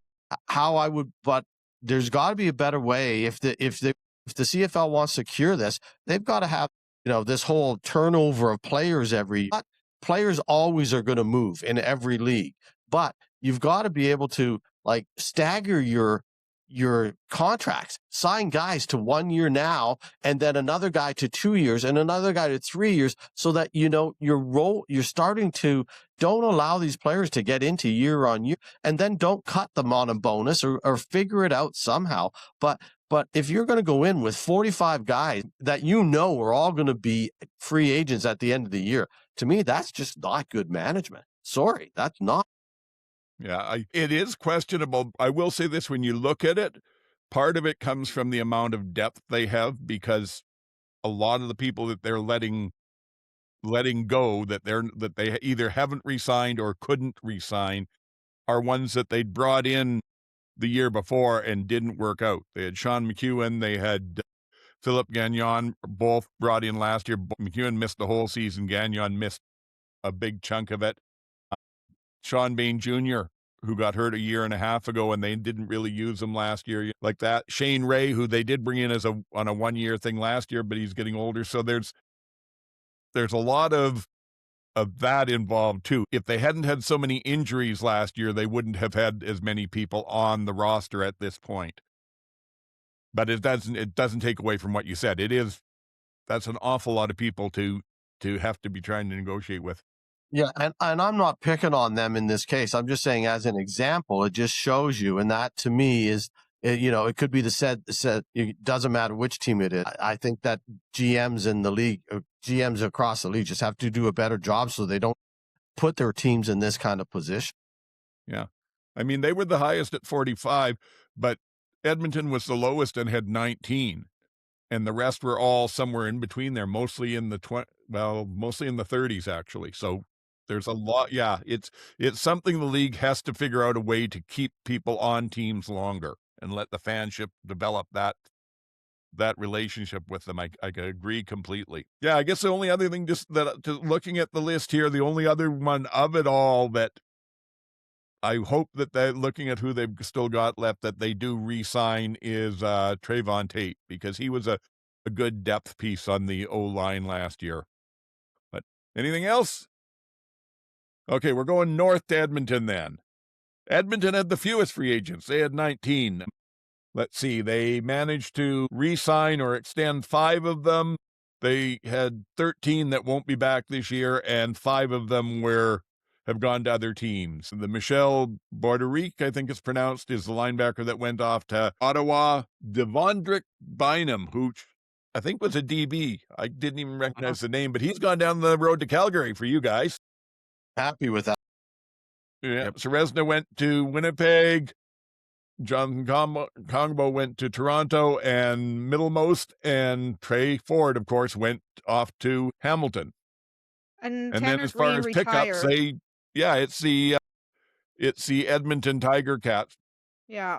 how I would, but there's got to be a better way. If the CFL wants to cure this, they've got to have this whole turnover of players players always are going to move in every league, but you've got to be able to like stagger your contracts, sign guys to 1 year now, and then another guy to 2 years and another guy to 3 years, so that, you're starting to don't allow these players to get into year on year, and then don't cut them on a bonus or figure it out somehow. But if you're going to go in with 45 guys that are all going to be free agents at the end of the year, to me, that's just not good management. Sorry, that's not. Yeah, it is questionable. I will say this, when you look at it, part of it comes from the amount of depth they have, because a lot of the people that they're letting go, that they either haven't re-signed or couldn't re-sign, are ones that they'd brought in the year before and didn't work out. They had Sean McEwen, they had Philip Gagnon, both brought in last year. McEwen missed the whole season. Gagnon missed a big chunk of it. Sean Bain Jr., who got hurt a year and a half ago, and they didn't really use him last year like that. Shane Ray, who they did bring in on a 1 year thing last year, but he's getting older. So there's a lot of that involved too. If they hadn't had so many injuries last year, they wouldn't have had as many people on the roster at this point. But it doesn't take away from what you said. That's an awful lot of people to have to be trying to negotiate with. Yeah, and I'm not picking on them in this case. I'm just saying, as an example, it just shows you, and that to me is, it could be said. It doesn't matter which team it is. I think that GMs in the league, GMs across the league, just have to do a better job so they don't put their teams in this kind of position. Yeah, I mean, they were the highest at 45, but Edmonton was the lowest and had 19. And the rest were all somewhere in between there, mostly in the 30s, actually. So there's a lot. Yeah, it's something the league has to figure out a way to keep people on teams longer and let the fanship develop that relationship with them. I agree completely. Yeah, I guess the only other thing, looking at the list here, the only other one of it all that I hope that they're looking at who they've still got left, that they do re-sign, is Trayvon Tate, because he was a good depth piece on the O-line last year. But anything else? Okay, we're going north to Edmonton then. Edmonton had the fewest free agents. They had 19. Let's see, they managed to re-sign or extend 5 of them. They had 13 that won't be back this year, and 5 of them have gone to other teams. The Michel Borderic, I think it's pronounced, is the linebacker that went off to Ottawa. Devondrick Bynum, who I think was a DB. I didn't even recognize the name, but he's gone down the road to Calgary for you guys. Happy with that. Yeah, yep. Seresna went to Winnipeg. Jonathan Kongbo went to Toronto, and Middlemost and Trey Ford, of course, went off to Hamilton. And then as far as pickups, it's the Edmonton Tiger Cats. Yeah.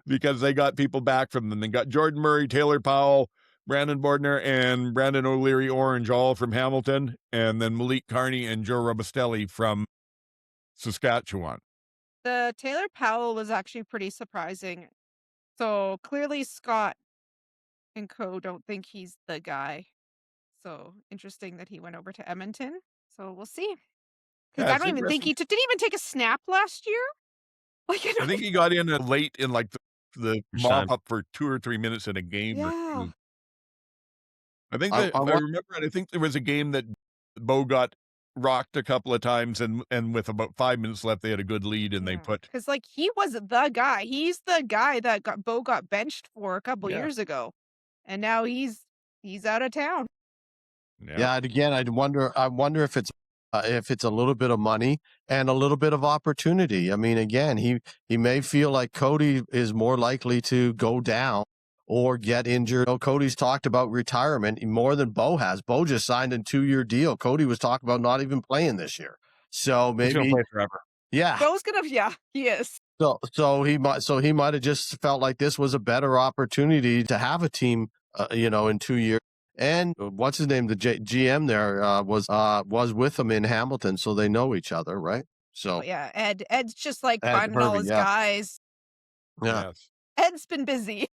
Because they got people back from them. They got Jordan Murray, Taylor Powell, Brandon Bordner, and Brandon O'Leary Orange, all from Hamilton, and then Malik Carney and Joe Robustelli from Saskatchewan. The Taylor Powell was actually pretty surprising. So clearly Scott and co don't think he's the guy. So interesting that he went over to Edmonton. So we'll see. Because I don't even think didn't even take a snap last year. Like I think he got in late in like the mop up for 2 or 3 minutes in a game. Yeah. I think that, if I remember it, I think there was a game that Bo got rocked a couple of times, and with about 5 minutes left, they had a good lead, and they put, because like he was the guy. He's the guy that Bo got benched for a couple years ago, and now he's out of town. Yeah, and again, I wonder if it's a little bit of money and a little bit of opportunity. I mean, again, he may feel like Cody is more likely to go down or get injured. Cody's talked about retirement more than Bo has. Bo just signed a 2-year deal. Cody was talking about not even playing this year. So maybe he's gonna play forever. Yeah. Bo's gonna, he is. So he might have just felt like this was a better opportunity to have a team, in 2 years. And what's his name? The GM there was with him in Hamilton, so they know each other, right? So Ed's just like finding all his guys. Yeah, yes. Ed's been busy.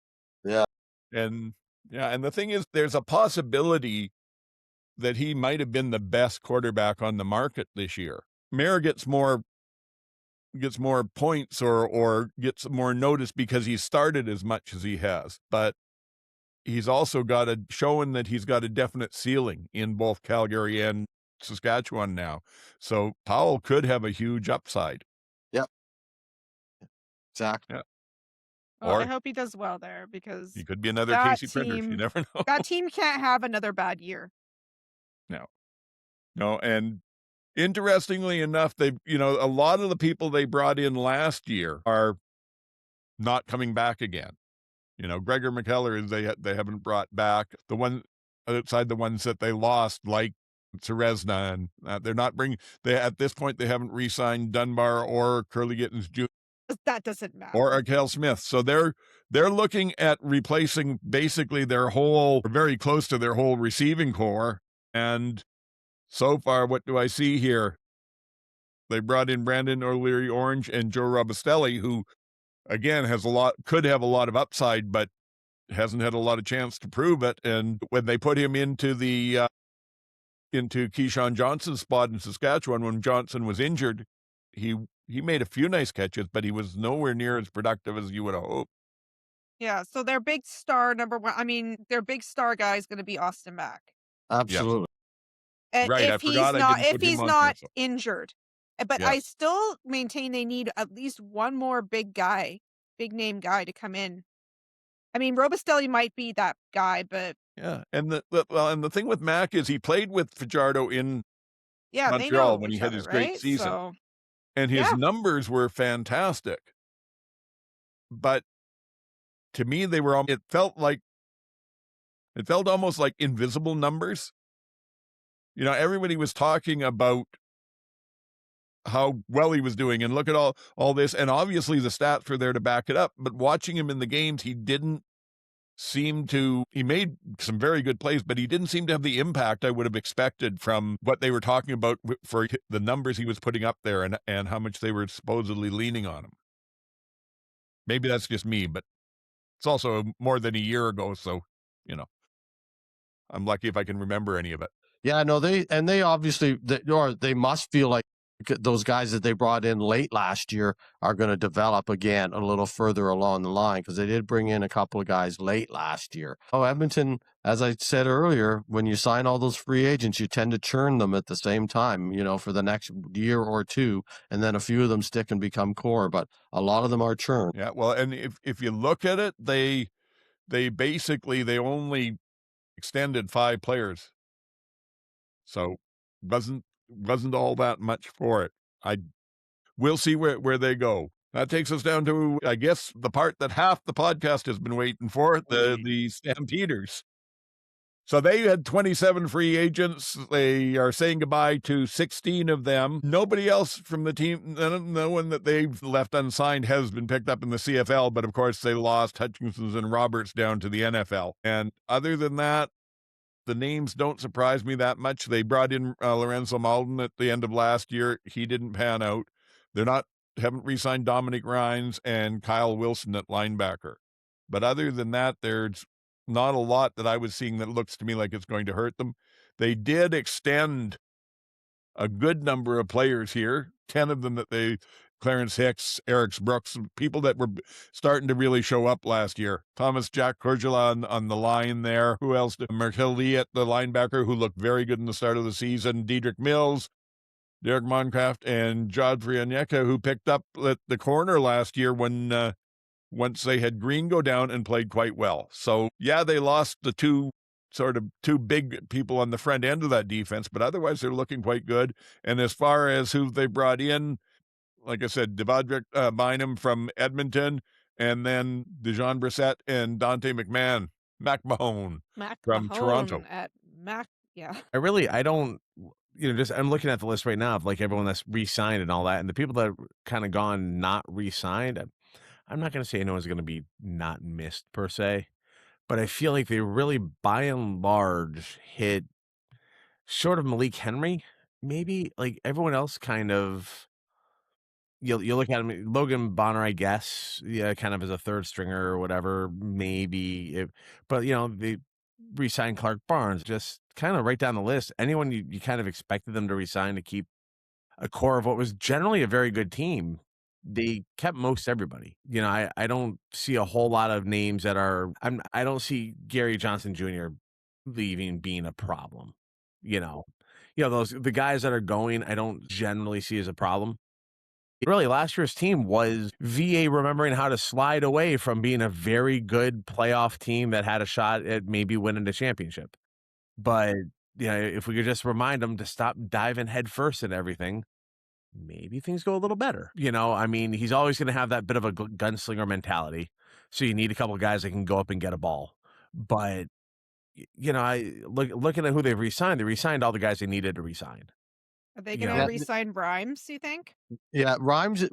Yeah, and the thing is, there's a possibility that he might have been the best quarterback on the market this year. Mayer gets more points or gets more notice because he started as much as he has, but he's also showing that he's got a definite ceiling in both Calgary and Saskatchewan now. So Powell could have a huge upside. Yep. Exactly. Yeah. Well, I Or hope he does well there because he could be another that Casey Prinders. You team, never know. that team can't have another bad year. No, and interestingly enough, a lot of the people they brought in last year are not coming back again. Gregor McKellar, they haven't brought back. The one outside the ones that they lost, like Cerezna, and they're not bringing. At this point they haven't re-signed Dunbar or Curly Gittins Jr. That doesn't matter. or Arkell Smith. So they're looking at replacing basically very close to their whole receiving core. And so far, what do I see here? They brought in Brandon O'Leary Orange and Joe Robustelli, who again could have a lot of upside, but hasn't had a lot of chance to prove it. And when they put him into Keyshawn Johnson's spot in Saskatchewan when Johnson was injured, he made a few nice catches, but he was nowhere near as productive as you would have hoped. Yeah, so their big star their big star guy is going to be Austin Mack. Absolutely. And Right, I forgot I didn't put him on here, so. Injured. But Yes. I still maintain they need at least one more big name guy to come in. I mean, Robustelli might be that guy, but Yeah, and the thing with Mack is he played with Fajardo in yeah, they Montreal know when he each had other, his great right? season. So, and his yeah. numbers were fantastic. But to me, it felt almost like invisible numbers. Everybody was talking about how well he was doing and look at all this. And obviously the stats were there to back it up. But watching him in the games, he made some very good plays, but he didn't seem to have the impact I would have expected from what they were talking about for the numbers he was putting up there and how much they were supposedly leaning on him. Maybe that's just me, but it's also more than a year ago. So, I'm lucky if I can remember any of it. Yeah, no, they obviously, they must feel like those guys that they brought in late last year are going to develop again a little further along the line because they did bring in a couple of guys late last year. Edmonton, as I said earlier, when you sign all those free agents, you tend to churn them at the same time, for the next year or two, and then a few of them stick and become core, but a lot of them are churned. Yeah, well, and if you look at it, they only extended 5 players. So wasn't all that much for it. We'll see where they go. That takes us down to, I guess, the part that half the podcast has been waiting for, the Stampeders. So they had 27 free agents. They are saying goodbye to 16 of them. Nobody else from the team, no one that they've left unsigned has been picked up in the CFL, but of course they lost Hutchinson and Roberts down to the NFL. And other than that, the names don't surprise me that much. They brought in Lorenzo Malden at the end of last year. He didn't pan out. Haven't re-signed Dominic Rhines and Kyle Wilson at linebacker. But other than that, there's not a lot that I was seeing that looks to me like it's going to hurt them. They did extend a good number of players here, 10 of them Clarence Hicks, Eric Brooks, people that were starting to really show up last year. Thomas Jack Corgula on the line there. Who else? Merkel Lee at the linebacker, who looked very good in the start of the season. Diedrich Mills, Derek Moncraft, and Jodfrey Onyeka, who picked up at the corner last year when once they had Green go down and played quite well. So, yeah, they lost the two big people on the front end of that defense, but otherwise they're looking quite good. And as far as who they brought in, like I said, Devadrick Bynum from Edmonton, and then Dejon Brissett and Dante McMahon from Toronto. Yeah. I don't, I'm looking at the list right now of like everyone that's re-signed and all that, and the people that are kind of gone not re-signed, I'm not going to say anyone's going to be not missed per se, but I feel like they really, by and large, hit short of Malik Henry, maybe. Like everyone else kind of, you look at him, Logan Bonner, I guess, yeah, kind of as a third stringer or whatever, maybe. But re-sign Clark Barnes, just kind of right down the list. Anyone you kind of expected them to re-sign to keep a core of what was generally a very good team, they kept most everybody. You know, I don't see a whole lot of names that are, I don't see Gary Johnson Jr. leaving being a problem. You know, the guys that are going, I don't generally see as a problem. Really, last year's team was VA remembering how to slide away from being a very good playoff team that had a shot at maybe winning the championship. But, if we could just remind them to stop diving headfirst in everything, maybe things go a little better. I mean, he's always going to have that bit of a gunslinger mentality. So you need a couple of guys that can go up and get a ball. But, looking at who they've re-signed, they re-signed all the guys they needed to re-sign. Are they going to re-sign Rhymes, do you think? Yeah, Rhymes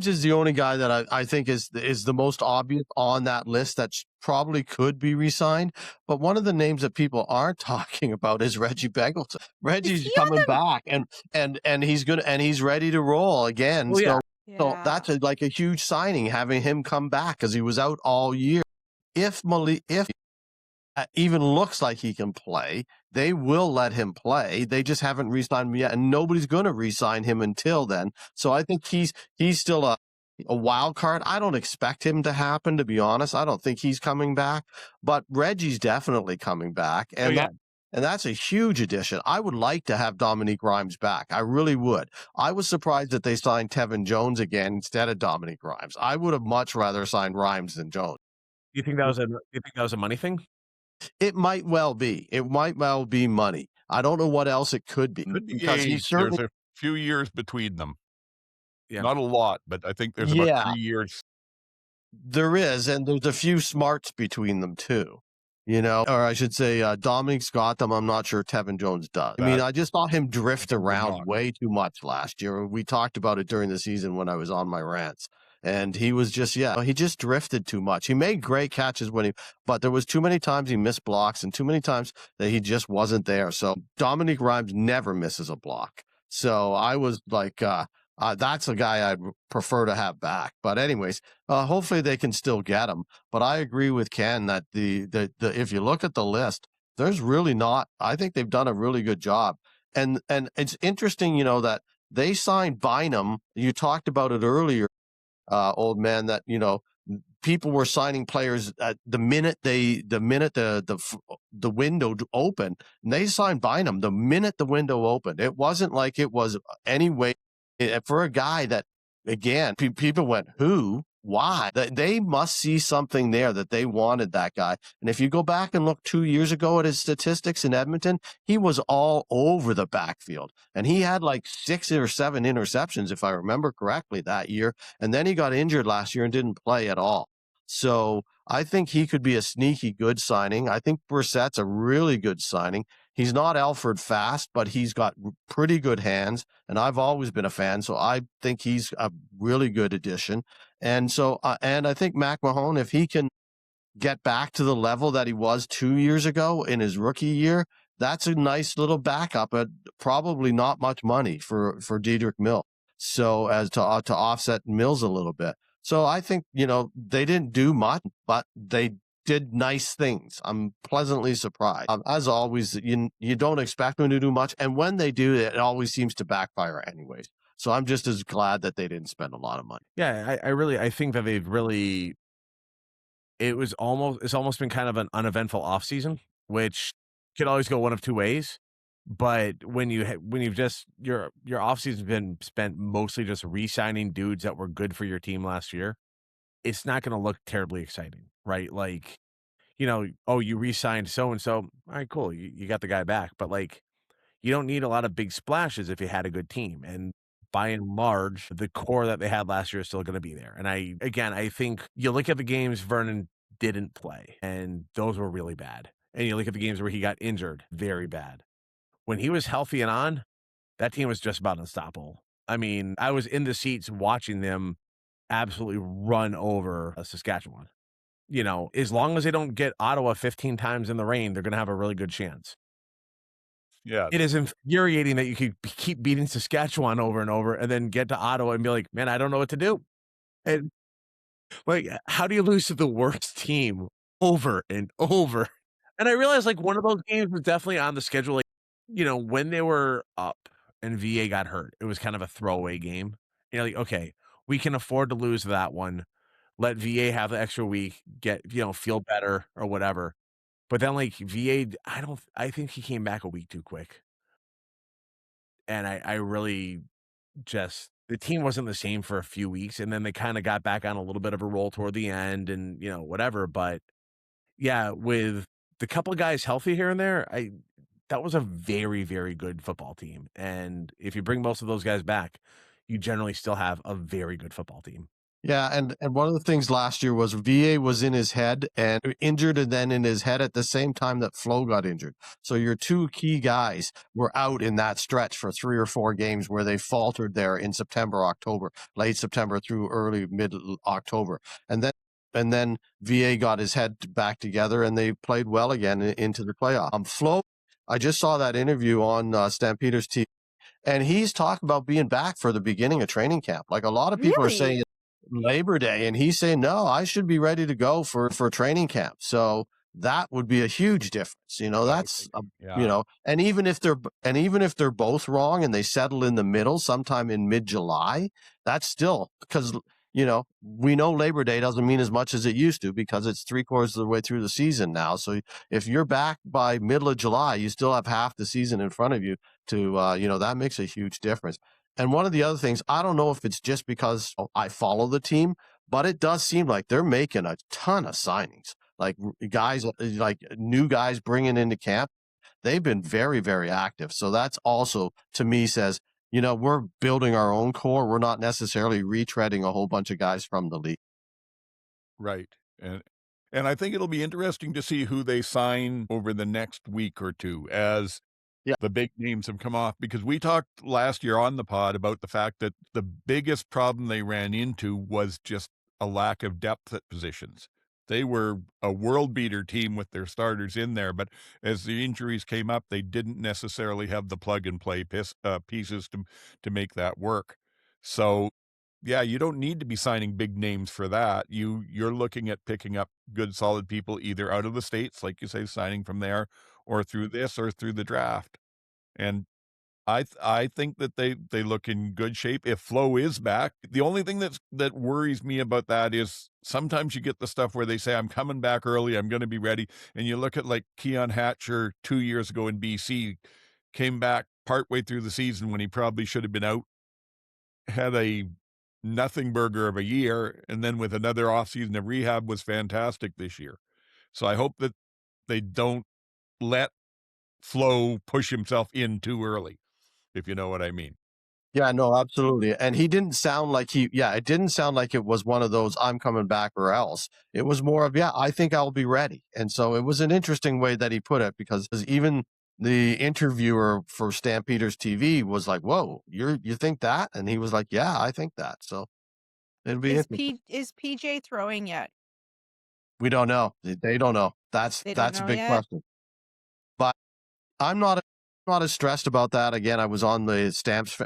is the only guy that I think is the most obvious on that list that probably could be re-signed. But one of the names that people aren't talking about is Reggie Beggleton. Reggie's coming back and he's ready to roll again. Well, So that's like a huge signing, having him come back, because he was out all year. If even looks like he can play, they will let him play. They just haven't re-signed him yet, and nobody's going to re-sign him until then. So I think he's still a wild card. I don't expect him to happen, to be honest. I don't think he's coming back, but Reggie's definitely coming back, and that's a huge addition. I would like to have Dominique Rhymes back. I really would. I was surprised that they signed Tevin Jones again instead of Dominique Rhymes. I would have much rather signed Rhymes than Jones. You think that was a money thing? It might well be. It might well be money. I don't know what else it could be. Because there's a few years between them. Yeah. Not a lot, but I think there's about 3 years. There is, and there's a few smarts between them too. Or I should say, Dominique's got them. I'm not sure Tevin Jones does. I mean, I just saw him drift around way too much last year. We talked about it during the season when I was on my rants. And he was just, he just drifted too much. He made great catches but there was too many times he missed blocks and too many times that he just wasn't there. So Dominique Rhymes never misses a block. So I was like, that's a guy I'd prefer to have back. But anyways, hopefully they can still get him. But I agree with Ken that the if you look at the list, there's really not. I think they've done a really good job. And it's interesting, that they signed Bynum. You talked about it earlier. Old man, that people were signing players at the minute the window opened, and they signed Bynum the minute the window opened. It wasn't like it was any way for a guy that, again, people went, who? Why? They must see something there that they wanted that guy. And if you go back and look 2 years ago at his statistics in Edmonton, he was all over the backfield. And he had like 6 or 7 interceptions, if I remember correctly, that year. And then he got injured last year and didn't play at all. So I think he could be a sneaky good signing. I think Brissett's a really good signing. He's not Alfred Fast, but he's got pretty good hands, and I've always been a fan, so I think he's a really good addition. And so, and I think Mac Mahone, if he can get back to the level that he was 2 years ago in his rookie year, that's a nice little backup at probably not much money for Dedrick Mills. So as to offset Mills a little bit. So I think, they didn't do much, but they did nice things. I'm pleasantly surprised. As always, you don't expect them to do much. And when they do, it always seems to backfire anyways. So I'm just as glad that they didn't spend a lot of money. Yeah, I think that it's almost been kind of an uneventful offseason, which could always go one of two ways. But when you've just your offseason's been spent mostly just re-signing dudes that were good for your team last year, it's not going to look terribly exciting, right? Like, you re-signed so-and-so. All right, cool. You got the guy back. But like, you don't need a lot of big splashes if you had a good team. And by and large, the core that they had last year is still going to be there. And I think you look at the games Vernon didn't play, and those were really bad. And you look at the games where he got injured, very bad. When he was healthy and on, that team was just about unstoppable. I mean, I was in the seats watching them absolutely run over Saskatchewan. As long as they don't get Ottawa 15 times in the rain, they're going to have a really good chance. Yeah. It is infuriating that you could keep beating Saskatchewan over and over and then get to Ottawa and be like, man, I don't know what to do. And like, how do you lose to the worst team over and over? And I realized like one of those games was definitely on the schedule. Like, when they were up and VA got hurt, it was kind of a throwaway game. Like, okay, we can afford to lose that one. Let VA have the extra week, get, feel better or whatever. But then like VA, I think he came back a week too quick. And I really the team wasn't the same for a few weeks. And then they kind of got back on a little bit of a roll toward the end and, whatever. But yeah, with the couple of guys healthy here and there, that was a very, very good football team. And if you bring most of those guys back, you generally still have a very good football team. Yeah, and one of the things last year was VA was in his head and injured, and then in his head at the same time that Flo got injured. So your two key guys were out in that stretch for 3 or 4 games where they faltered there in September, October, late September through early mid October, and then VA got his head back together and they played well again into the playoff. Flo, I just saw that interview on Stampeders TV, and he's talking about being back for the beginning of training camp. Like a lot of people are saying Labor Day, and he's saying, no, I should be ready to go for training camp. So that would be a huge difference. That's, and even if they're both wrong and they settle in the middle sometime in mid-July, that's still because, we know Labor Day doesn't mean as much as it used to because it's 3/4 of the way through the season now. So if you're back by middle of July, you still have half the season in front of you to, that makes a huge difference. And one of the other things, I don't know if it's just because I follow the team, but it does seem like they're making a ton of signings. Like guys, like new guys bringing into camp. They've been very, very active. So that's also, to me, says, we're building our own core. We're not necessarily retreading a whole bunch of guys from the league. Right. And I think it'll be interesting to see who they sign over the next week or two as the big names have come off, because we talked last year on the pod about the fact that the biggest problem they ran into was just a lack of depth at positions. They were a world beater team with their starters in there, but as the injuries came up, they didn't necessarily have the plug and play pieces to make that work. So yeah, you don't need to be signing big names for that. You're looking at picking up good, solid people either out of the States, like you say, signing from there, or through this or through the draft. And I think that they look in good shape if Flo is back. The only thing that worries me about that is sometimes you get the stuff where they say, I'm coming back early, I'm going to be ready. And you look at like Keon Hatcher 2 years ago in BC, came back partway through the season when he probably should have been out, had a nothing burger of a year, and then with another offseason of rehab was fantastic this year. So I hope that they don't let Flo push himself in too early, if you know what I mean. Yeah, no, absolutely. And he didn't sound like it didn't sound like it was one of those I'm coming back or else. It was more of, I think I'll be ready. And so it was an interesting way that he put it, because even the interviewer for Stampeders TV was like, whoa, you think that? And he was like, yeah, I think that. So it'll be interesting. Is PJ throwing yet? We don't know. They don't know. That's a big question. But I'm not as stressed about that. Again, I was on the Stamps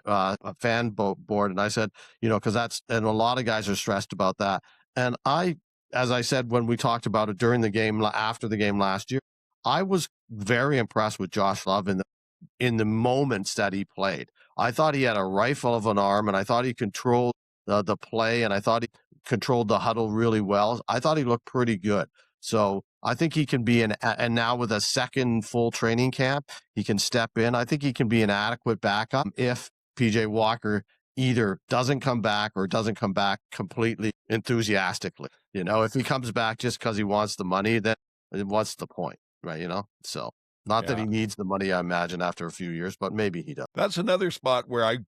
fan board, and I said, because and a lot of guys are stressed about that. And as I said when we talked about it during the game, after the game last year, I was very impressed with Josh Love in the moments that he played. I thought he had a rifle of an arm, and I thought he controlled the play, and I thought he controlled the huddle really well. I thought he looked pretty good. So I think he can be and now with a second full training camp, he can step in. I think he can be an adequate backup if PJ Walker either doesn't come back or doesn't come back completely enthusiastically. If he comes back just because he wants the money, then what's the point, right? So not that he needs the money, I imagine, after a few years, but maybe he does. That's another spot where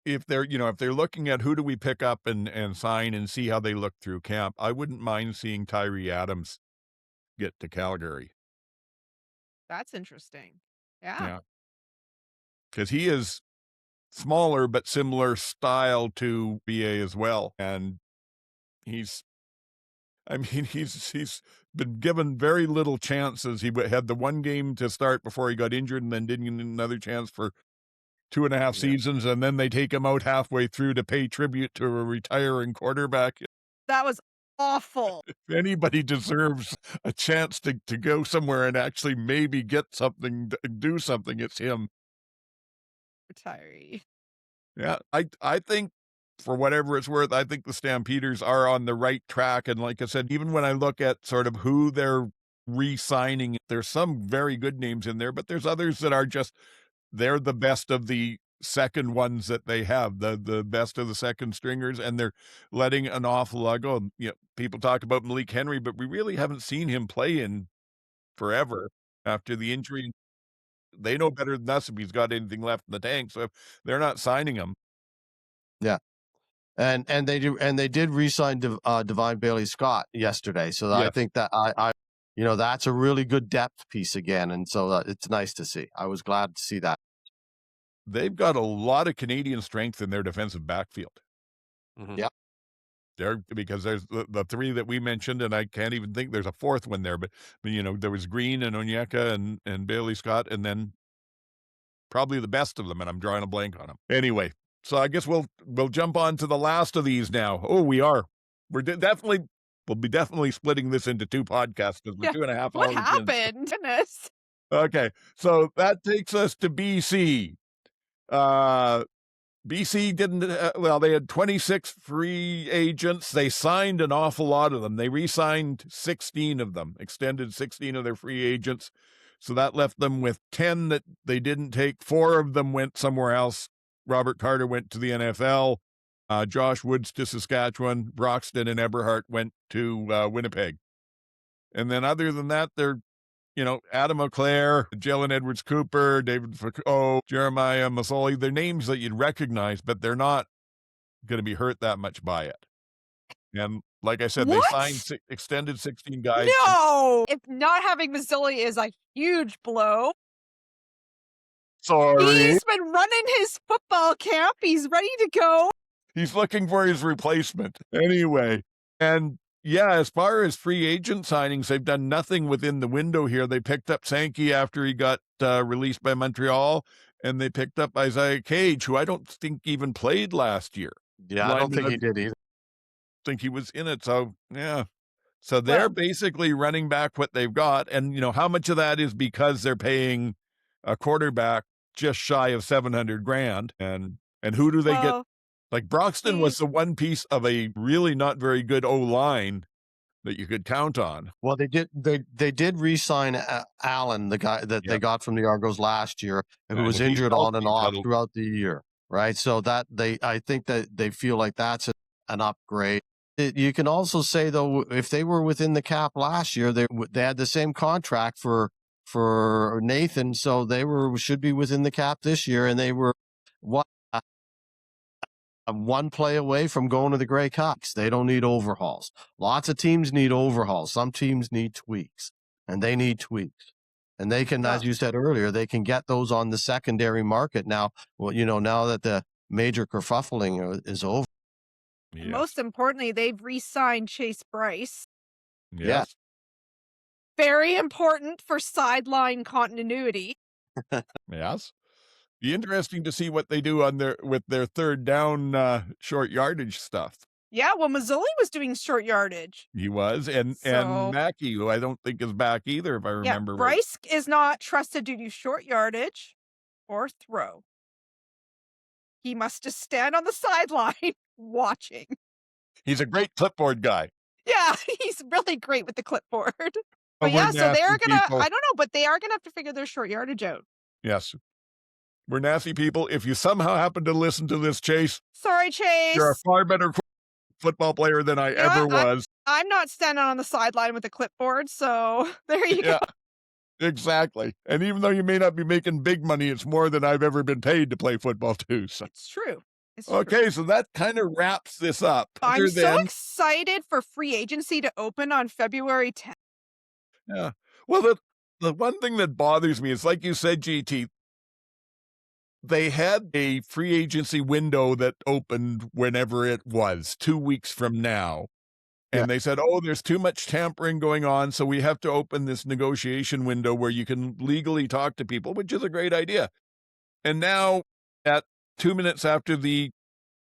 if they're looking at who do we pick up and sign and see how they look through camp, I wouldn't mind seeing Tyree Adams get to Calgary. That's interesting. Yeah. Because he is smaller but similar style to BA as well, and he's been given very little chances. He had the one game to start before he got injured, and then didn't get another chance for 2.5 seasons, and then they take him out halfway through to pay tribute to a retiring quarterback. That was awful. If anybody deserves a chance to go somewhere and actually maybe get something, do something, it's him. Retiree. Yeah, I think for whatever it's worth, I think the Stampeders are on the right track. And like I said, even when I look at sort of who they're re-signing, there's some very good names in there, but there's others that are just, they're the best of the second ones that they have, the best of the second stringers, and they're letting an awful lot go. You know, people talk about Malik Henry, but we really haven't seen him play in forever after the injury. They know better than us if he's got anything left in the tank. So if they're not signing him, Yeah. And they did re-sign Divine Bailey Scott yesterday. So I Yes. think that that's a really good depth piece again. And so it's nice to see. I was glad to see that. they've got a lot of Canadian strength in their defensive backfield. Mhm. Yeah. Because there's the three that we mentioned, and I can't even think there's a fourth one there, but you know, there was Green and Onyeka and Bailey Scott, and then probably the best of them, and I'm drawing a blank on them. Anyway, so I guess we'll jump on to the last of these now. Oh, we'll be definitely splitting this into two podcasts because we're Yeah, 2.5 hours What in. happened? Goodness. Okay, so that takes us to BC. BC didn't, they had 26 free agents. They signed an awful lot of them. They re-signed 16 of them, extended 16 of their free agents. So that left them with 10 that they didn't take. 4 of them went somewhere else. Robert Carter went to the NFL. Josh Woods to Saskatchewan. Broxton and Eberhardt went to Winnipeg. And then other than that, they're, Adam Auclair, Jalen Edwards-Cooper, David Foucault, Jeremiah Masoli. They're names that you'd recognize, but they're not going to be hurt that much by it. And like I said, What? they signed extended 16 guys. No! If not having Mazzilli is a huge blow. Sorry. He's been running his football camp. He's ready to go. He's looking for his replacement. Anyway, and yeah, as far as free agent signings, they've done nothing within the window here. They picked up Sankey after he got released by Montreal, and they picked up Isaiah Cage, who I don't think even played last year. Yeah, I don't think he did either. Think he was in it. So, yeah. So they're basically running back what they've got. And, how much of that is because they're paying a quarterback just shy of $700,000? And who do they get? Like Broxton was the one piece of a really not very good O-line that you could count on. Well, they did re-sign Allen, the guy that they got from the Argos last year, who was injured on and off throughout the year, right? So I think that they feel like that's an upgrade. You can also say, though, if they were within the cap last year, they had the same contract for Nathan, so they should be within the cap this year, and they were one play away from going to the Grey Cups. They don't need overhauls. Lots of teams need overhauls. Some teams need tweaks, and they need tweaks. And they can, as you said earlier, they can get those on the secondary market now. Well, now that the major kerfuffling is over. Yes. Most importantly, they've re-signed Chase Bryce. Yes. Very important for sideline continuity. Yes. Be interesting to see what they do with their third down short yardage stuff. Yeah, well, Mazzoli was doing short yardage. He was, and Mackey, who I don't think is back either, if I remember right. Bryce is not trusted to do short yardage or throw. He must just stand on the sideline watching. He's a great clipboard guy. Yeah, he's really great with the clipboard. But yeah, so they're gonna, I don't know, but they are gonna have to figure their short yardage out. Yes. We're nasty people. If you somehow happen to listen to this, Chase. Sorry, Chase. You're a far better football player than I ever was. I'm not standing on the sideline with a clipboard, so there you go. Exactly. And even though you may not be making big money, it's more than I've ever been paid to play football too. So. It's true. Okay, so that kind of wraps this up. I'm so excited for free agency to open on February 10th. Yeah. Well, the one thing that bothers me is, like you said, GT, they had a free agency window that opened whenever it was, 2 weeks from now. And they said, there's too much tampering going on, so we have to open this negotiation window where you can legally talk to people, which is a great idea. And now, at 2 minutes after the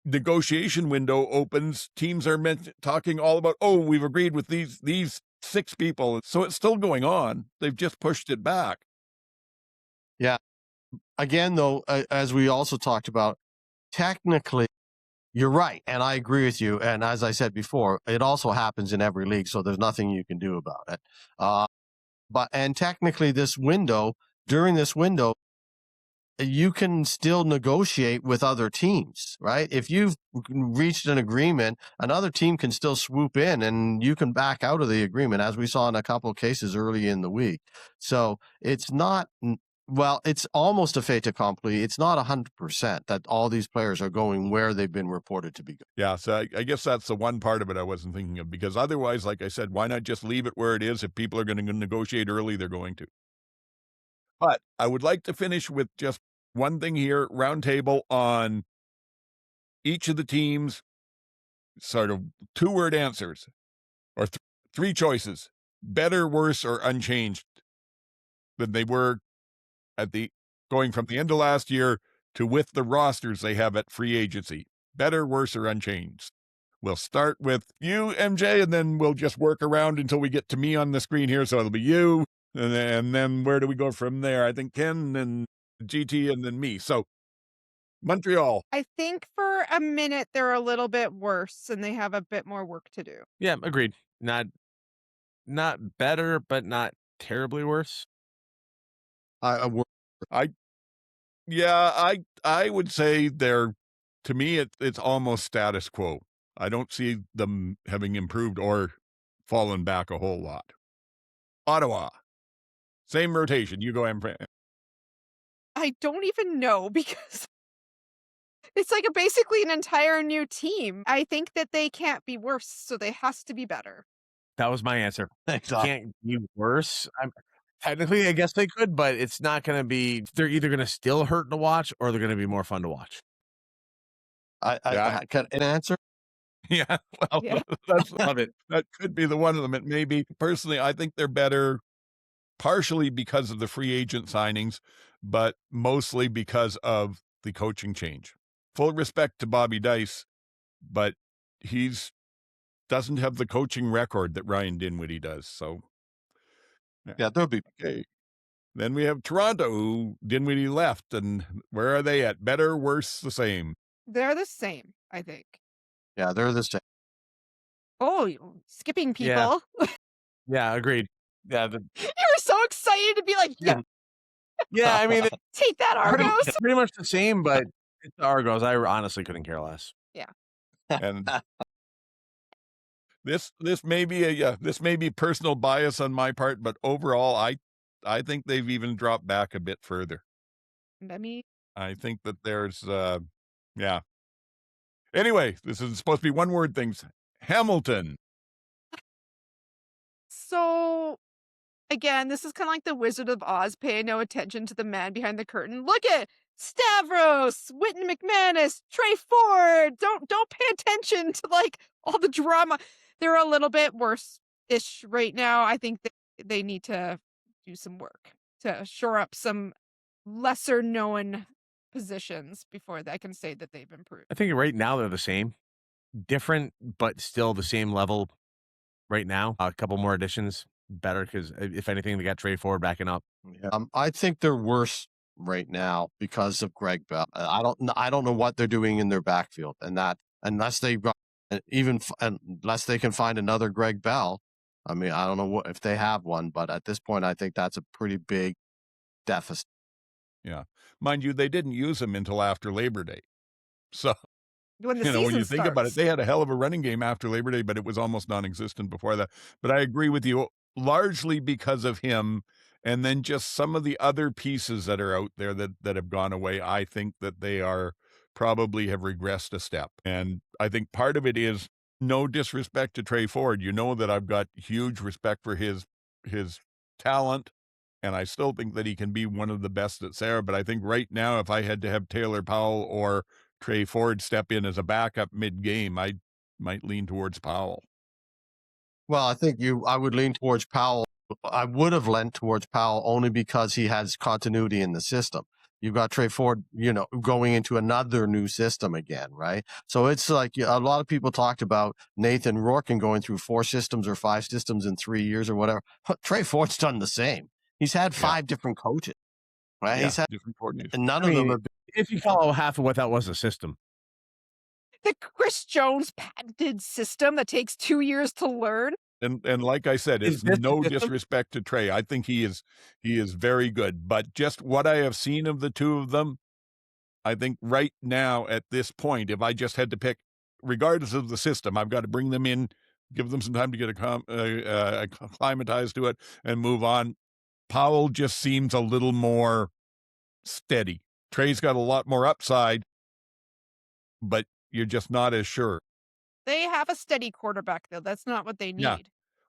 negotiation window opens, teams are talking all about, oh, we've agreed with these 6 people. So it's still going on. They've just pushed it back. Yeah. Again, though, as we also talked about, technically, you're right. And I agree with you. And as I said before, it also happens in every league. So there's nothing you can do about it. And technically during this window, you can still negotiate with other teams, right? If you've reached an agreement, another team can still swoop in and you can back out of the agreement, as we saw in a couple of cases early in the week. So it's not, well, it's almost a fait accompli. It's not 100% that all these players are going where they've been reported to be going. Yeah, so I guess that's the one part of it I wasn't thinking of, because otherwise, like I said, why not just leave it where it is? If people are going to negotiate early, they're going to. But I would like to finish with just one thing here, roundtable on each of the teams, sort of 2-word answers, or 3 choices: better, worse, or unchanged than they were going from the end of last year to with the rosters they have at free agency. Better, worse, or unchanged. We'll start with you, MJ, and then we'll just work around until we get to me on the screen here. So it'll be you, and then where do we go from there? I think Ken and GT and then me. So Montreal. I think for a minute they're a little bit worse and they have a bit more work to do. Yeah, agreed. Not better, but not terribly worse. I would say to me, it's almost status quo. I don't see them having improved or fallen back a whole lot. Ottawa, same rotation. You go, MJ. I don't even know, because it's like basically an entire new team. I think that they can't be worse, so they has to be better. That was my answer. Exactly. Can't be worse. Technically, I guess they could, but it's not going to be. They're either going to still hurt to watch, or they're going to be more fun to watch. I can an answer. Yeah, well, Yeah. Love it. that could be the one of them. It may be. Personally, I think they're better, partially because of the free agent signings, but mostly because of the coaching change. Full respect to Bobby Dice, but doesn't have the coaching record that Ryan Dinwiddie does. So Yeah, there'll be. okay. Then we have Toronto, who Dinwiddie left, and where are they at? Better, worse, the same? They're the same, I think. Yeah, they're the same. Oh, skipping Yeah. people. Yeah, agreed. Yeah, You're so excited to be like, yeah, yeah. I mean, take that, Argos. pretty much the same, but it's the Argos. I honestly couldn't care less. And this may be personal bias on my part, but overall, I think they've even dropped back a bit further. I think that there's yeah. Anyway, this is supposed to be one-word things. Hamilton. So, again, this is kind of like the Wizard of Oz, paying no attention to the man behind the curtain. Look at Stavros, Whitney McManus, Trey Ford. Don't pay attention to like all the drama. They're a little bit worse-ish right now. I think they need to do some work to shore up some lesser-known positions before I can say that they've improved. I think right now they're the same, different, but still the same level. Right now, a couple more additions, better, because if anything, they got Trey Ford backing up. Yeah. I think they're worse right now because of Greg Bell. I don't know what they're doing in their backfield, and that unless they unless they can find another Greg Bell. I mean, I don't know if they have one, but at this point, I think that's a pretty big deficit. Yeah, mind you, they didn't use him until after Labor Day. So When the when you season think about it, starts. they had a hell of a running game after Labor Day, but it was almost non-existent before that. But I agree with you, largely because of him, and then just some of the other pieces that are out there that have gone away. I think that they are probably have regressed a step. And I think part of it is, no disrespect to Trey Ford. You know that I've got huge respect for his talent, and I still think that he can be one of the best that's there. But I think right now, if I had to have Taylor Powell or Trey Ford step in as a backup mid-game, I might lean towards Powell. Well, I think I would lean towards Powell. I would have lent towards Powell only because he has continuity in the system. You've got Trey Ford, going into another new system again, right? So it's like a lot of people talked about Nathan Rourke going through 4 systems or 5 systems in 3 years or whatever. Trey Ford's done the same. He's had 5 different coaches, right? Yeah, He's had, different coordinators. and none I of them mean, have been. if you follow half of what that was a system. The Chris Jones patented system that takes 2 years to learn. And like I said, Is it's this no the system? disrespect to Trey. I think he is very good. But just what I have seen of the two of them, I think right now at this point, if I just had to pick, regardless of the system, I've got to bring them in, give them some time to get acclimatized to it, and move on. Powell just seems a little more steady. Trey's got a lot more upside, but you're just not as sure. They have a steady quarterback, though. That's not what they need. Yeah.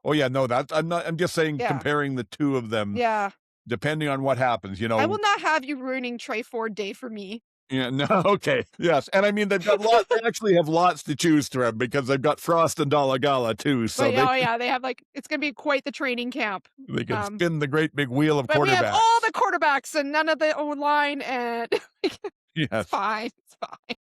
Oh yeah, no, I'm just saying Yeah. comparing the two of them, Yeah. depending on what happens, I will not have you ruining Trey Ford Day for me. Yeah, no, okay. Yes. And I mean they've got they actually have lots to choose from because they've got Frost and Dalagala too. So But they have it's gonna be quite the training camp. they can spin the great big wheel of But we have quarterbacks. all the quarterbacks and none of the O-line, and Yes. it's fine. It's fine.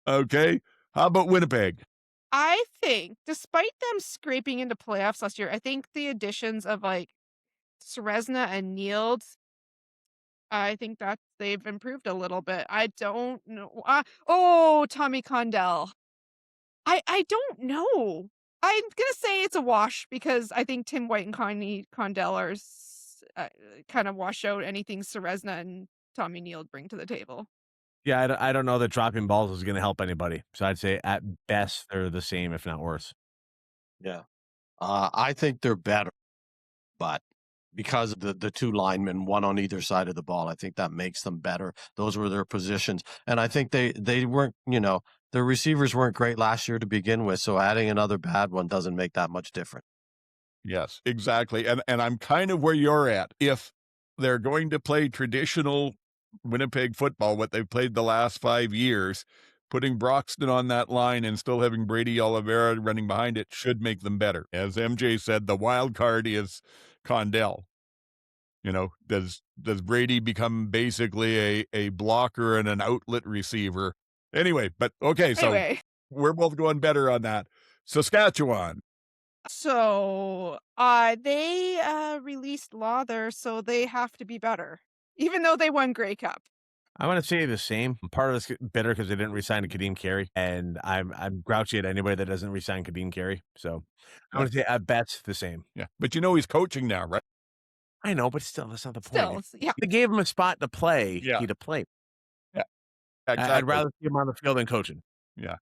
Okay. How about Winnipeg? I think, despite them scraping into playoffs last year, I think the additions of Serezna and Nield, I think that they've improved a little bit. I don't know. Tommy Condell. I don't know. I'm gonna say it's a wash because I think Tim White and Connie Condell are kind of wash out anything Serezna and Tommy Nield bring to the table. Yeah, I don't know that dropping balls is going to help anybody. So I'd say at best they're the same, if not worse. Yeah. I think they're better, but because of the 2 linemen, one on either side of the ball, I think that makes them better. Those were their positions. And I think they weren't, their receivers weren't great last year to begin with. So adding another bad one doesn't make that much difference. Yes, exactly. And I'm kind of where you're at. If they're going to play traditional Winnipeg football, what they've played the last 5 years, putting Broxton on that line and still having Brady Oliveira running behind it should make them better. As MJ said, the wild card is Condell. Does Brady become basically a blocker and an outlet receiver? Anyway, but okay, so we're both going better on that. Saskatchewan. So they released Lawther, so they have to be better, even though they won Grey Cup. I want to say the same. Part of it's better because they didn't resign Kadeem Carey, and I'm grouchy at anybody that doesn't resign Kadeem Carey. So I want to say at best the same. Yeah, but he's coaching now, right? I know, but still, that's not the Still, point. yeah. They gave him a spot to play. Yeah. He'd have played. Yeah, exactly. I'd rather see him on the field than coaching. Yeah.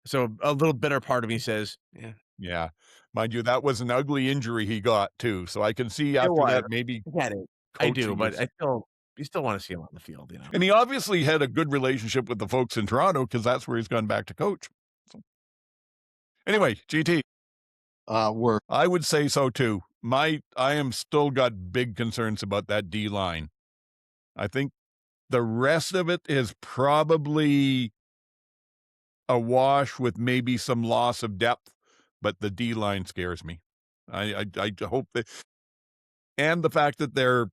So a little bitter part of me says, yeah. Yeah. Mind you, that was an ugly injury he got too. So I can see after that maybe I do, but is- you still want to see him on the field, And he obviously had a good relationship with the folks in Toronto because that's where he's gone back to coach. So. Anyway, GT. I would say so too. I am still got big concerns about that D line. I think the rest of it is probably a wash with maybe some loss of depth, but the D line scares me. I hope that, and the fact that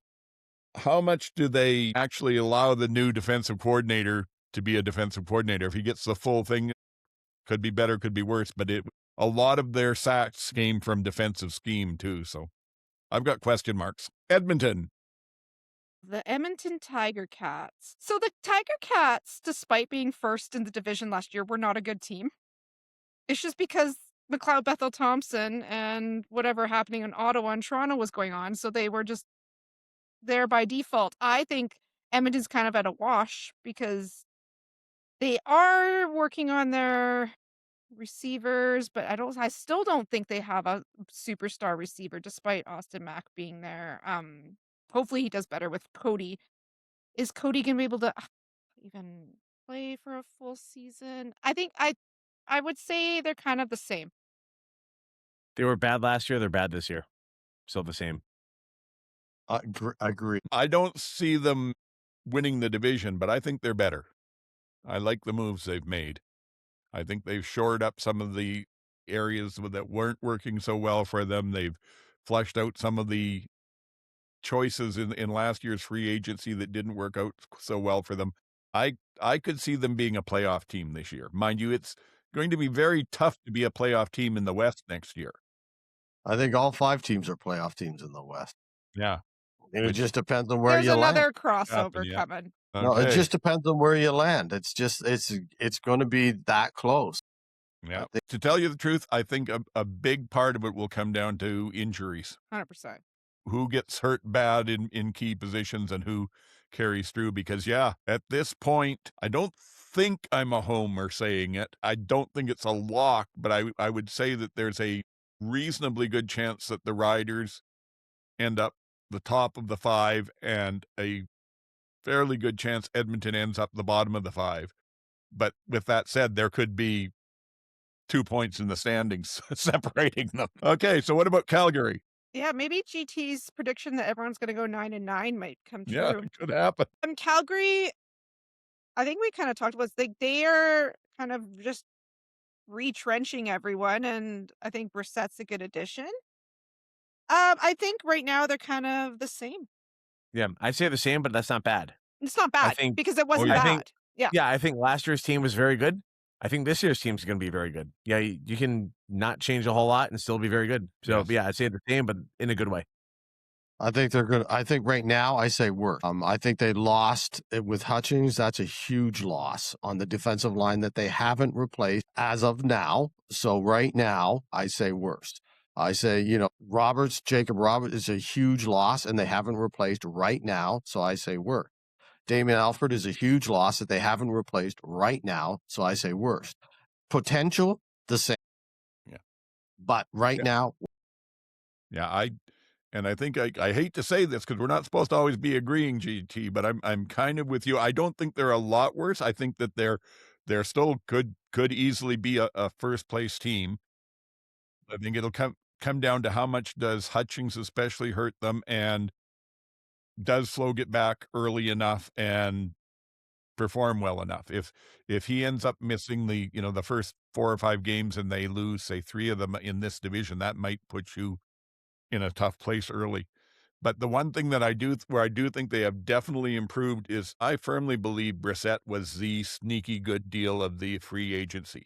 how much do they actually allow the new defensive coordinator to be a defensive coordinator? If he gets the full thing, could be better, could be worse, but a lot of their sacks came from defensive scheme too. So I've got question marks. Edmonton. The Edmonton Tiger Cats. So the Tiger Cats, despite being first in the division last year, were not a good team. It's just because McLeod Bethel Thompson and whatever happening in Ottawa and Toronto was going on. So they were just there by default. I think Edmonton's kind of at a wash because they are working on their receivers, but I still don't think they have a superstar receiver despite Austin Mack being there. Hopefully he does better with Cody. Is Cody gonna be able to even play for a full season? I think I would say they're kind of the same. They were bad last year, they're bad this year. Still the same. I agree. I don't see them winning the division, but I think they're better. I like the moves they've made. I think they've shored up some of the areas that weren't working so well for them. They've flushed out some of the choices in last year's free agency that didn't work out so well for them. I could see them being a playoff team this year. Mind you, it's going to be very tough to be a playoff team in the West next year. I think all 5 teams are playoff teams in the West. Yeah. And it just depends on where There's you land. another crossover Yeah. coming. No, it Okay. just depends on where you land. It's going to be that close. Yeah. To tell you the truth, I think a big part of it will come down to injuries. 100%. Who gets hurt bad in key positions and who carries through. Because, yeah, at this point, I don't think I'm a homer saying it. I don't think it's a lock, but I would say that there's a reasonably good chance that the Riders end up the top of the 5 and a fairly good chance Edmonton ends up the bottom of the 5. But with that said, there could be 2 points in the standings separating them. Okay, so what about Calgary? Yeah, maybe GT's prediction that everyone's going to go 9-9 might come true. Yeah, it could happen. Calgary, I think we kind of talked about they are kind of just retrenching everyone, and I think Brissett's a good addition. I think right now they're kind of the same. Yeah, I'd say the same, but that's not bad. It's not bad think- because it wasn't yeah. bad. I think- Yeah. Yeah, I think last year's team was very good. I think this year's team's going to be very good. Yeah, you can not change a whole lot and still be very good. So, Yes. yeah, I'd say the same, but in a good way. I think they're good. I think right now I say worse. I think they lost it with Hutchings. That's a huge loss on the defensive line that they haven't replaced as of now. So right now I say worst. I say, Jacob Roberts is a huge loss and they haven't replaced right now. So I say worst. Damien Alford is a huge loss that they haven't replaced right now. So I say worst. Potential, the same. Yeah. But right now, Yeah, I think I hate to say this because we're not supposed to always be agreeing, GT, but I'm kind of with you. I don't think they're a lot worse. I think that they're still could easily be a first place team. I think it'll come down to how much does Hutchings especially hurt them, and does Flo get back early enough and perform well enough. If he ends up missing the first 4 or 5 games and they lose, say, 3 of them in this division, that might put you in a tough place early. But the one thing that I do think they have definitely improved is I firmly believe Brissett was the sneaky good deal of the free agency.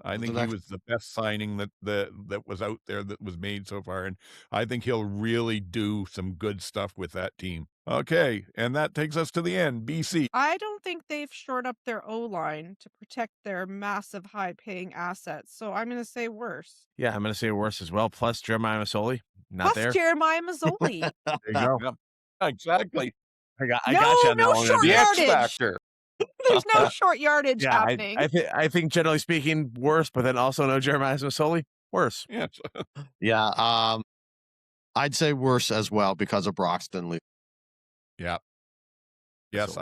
I think he was the best signing that was out there that was made so far, and I think he'll really do some good stuff with that team. Okay, and that takes us to the end. BC. I don't think they've shored up their O-line to protect their massive high-paying assets, so I'm going to say worse. Yeah, I'm going to say worse as well. Plus Jeremiah Masoli, not Plus there. Jeremiah Mazzoli. There you go. Yep. Exactly. I got No, you on no that one. short The X yardage. factor. There's no short yardage Yeah, happening. I think generally speaking, worse, but then also no Jeremiah Masoli, worse. Yes. yeah, I'd say worse as well because of Broxton leaving. Yeah. Yes,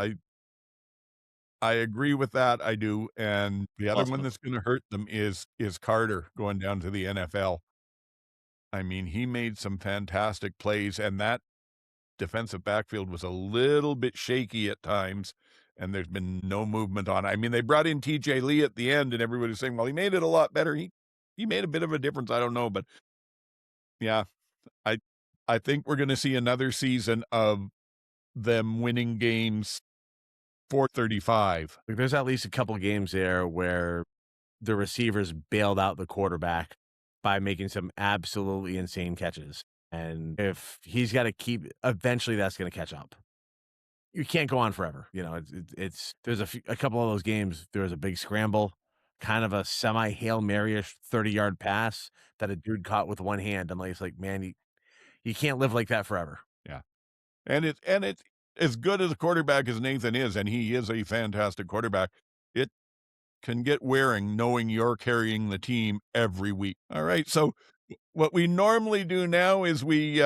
I agree with that. I do. And the other one that's going to hurt them is Carter going down to the NFL. I mean, he made some fantastic plays, and that defensive backfield was a little bit shaky at times, and there's been no movement on it. I mean, they brought in TJ Lee at the end, and everybody's saying, well, he made it a lot better. He made a bit of a difference. I don't know, but yeah, I think we're going to see another season of them winning games 435. Like, there's at least a couple games there where the receivers bailed out the quarterback by making some absolutely insane catches. And if he's got to eventually that's going to catch up. You can't go on forever. There's a couple of those games. There was a big scramble, kind of a semi Hail Mary-ish 30-yard pass that a dude caught with one hand. I'm like, it's like, man, you can't live like that forever. Yeah. And it's as good as a quarterback as Nathan is, and he is a fantastic quarterback, it can get wearing knowing you're carrying the team every week. All right. So what we normally do now is we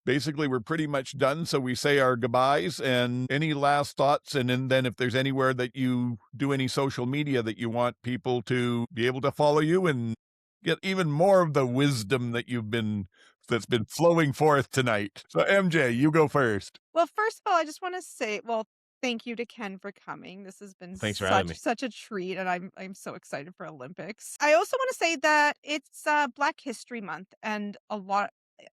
basically we're pretty much done. So we say our goodbyes and any last thoughts. And then if there's anywhere that you do any social media that you want people to be able to follow you and get even more of the wisdom that's been flowing forth tonight. So MJ, you go first. Well, first of all, I just want to say, thank you to Ken for coming. This has been Thanks for having me. such a treat, and I'm so excited for Olympics. I also want to say that it's Black History Month, and a lot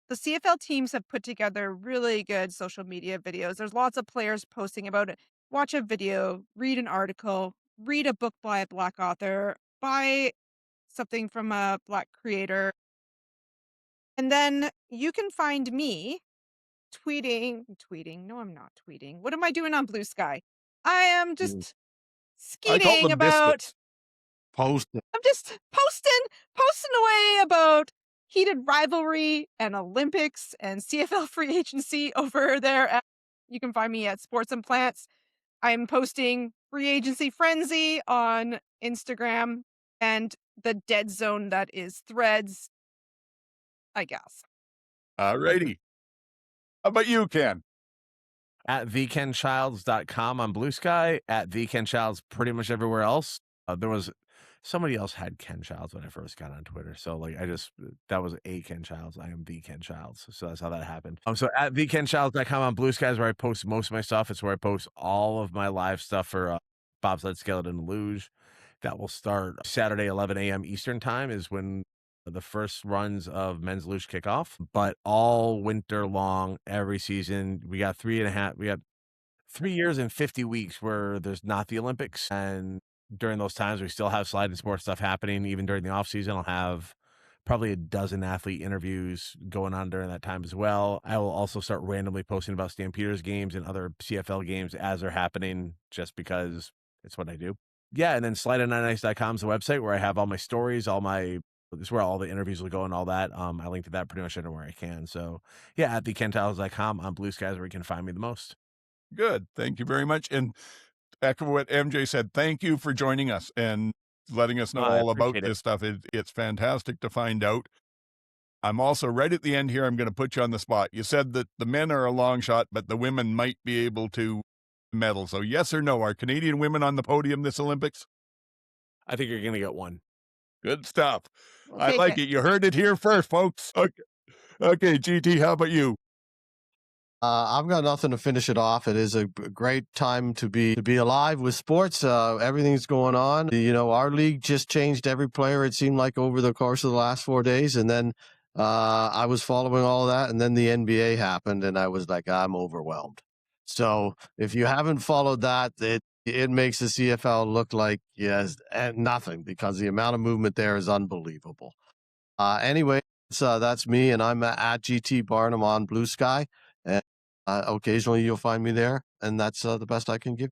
The CFL teams have put together really good social media videos. There's lots of players posting about it. Watch a video, read an article, read a book by a Black author, buy something from a Black creator. And then you can find me tweeting. No, I'm not tweeting. What am I doing on Blue Sky? I am just I call skeeting them about. biscuits. Post it. I'm just posting away about heated rivalry and Olympics and CFL free agency over there. You can find me at Sports and Plants. I'm posting free agency frenzy on Instagram and the dead zone that is Threads, I guess. All righty. How about you, Ken? At thekenchilds.com on Blue Sky, at thekenchilds pretty much everywhere else. There was somebody else had Ken Childs when I first got on Twitter. So like that was a Ken Childs. I am the Ken Childs. So that's how that happened. So at thekenchilds.com on Blue Sky is where I post most of my stuff. It's where I post all of my live stuff for bobsled, skeleton, and luge. That will start Saturday, 11 a.m. Eastern time is when the first runs of men's luge kick off. But all winter long, every season, we got 3 years and 50 weeks where there's not the Olympics. And during those times, we still have slide and sport stuff happening. Even during the off season, I'll have probably a dozen athlete interviews going on during that time as well. I will also start randomly posting about Stampeders games and other CFL games as they're happening, just because it's what I do. Yeah, and then slideandonice.com is the website where I have all my stories, this is where all the interviews will go and all that. I link to that pretty much everywhere I can. So yeah, at thekenchilds.com on Blue Skies where you can find me the most. Good. Thank you very much. And echo what MJ said. Thank you for joining us and letting us know all about this stuff. It's fantastic to find out. I'm also right at the end here. I'm going to put you on the spot. You said that the men are a long shot, but the women might be able to medal. So yes or no, are Canadian women on the podium this Olympics? I think you're going to get one. Good stuff. We'll I take like it. You heard it here first, folks. Okay, GT, how about you? I've got nothing to finish it off. It is a great time to be alive with sports. Everything's going on. You know, our league just changed every player, it seemed like, over the course of the last 4 days. And then I was following all of that. And then the NBA happened. And I was like, I'm overwhelmed. So if you haven't followed that, it makes the CFL look like nothing, because the amount of movement there is unbelievable. Anyway, that's me. And I'm at GT Barnum on Blue Sky. And occasionally you'll find me there, and that's the best I can give.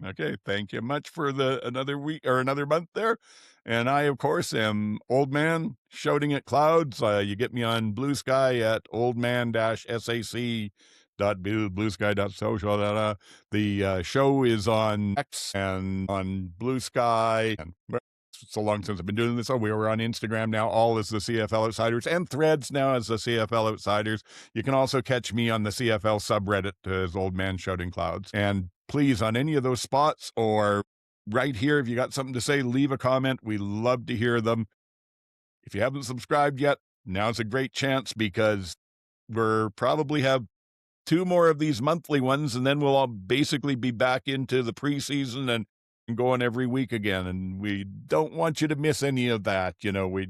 Okay, thank you much for another week or another month there. And I, of course, am Old Man Shouting at Clouds. You get me on Blue Sky at oldman-sac.bluesky.social. The show is on X and on Blue Sky. And so long since I've been doing this. We were on Instagram now, all as the CFL Outsiders, and Threads now as the CFL Outsiders. You can also catch me on the CFL subreddit as Old Man Shouting Clouds. And please, on any of those spots or right here, if you got something to say, leave a comment. We love to hear them. If you haven't subscribed yet, now's a great chance, because we're probably have 2 more of these monthly ones, and then we'll all basically be back into the preseason and going every week again, and we don't want you to miss any of that. You know, we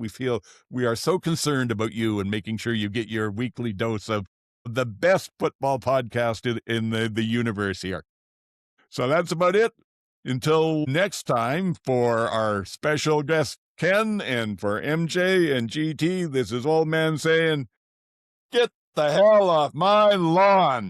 feel we are so concerned about you and making sure you get your weekly dose of the best football podcast in the universe here. So that's about it. Until next time, for our special guest Ken, and for MJ and GT, this is Old Man saying, get the hell off my lawn.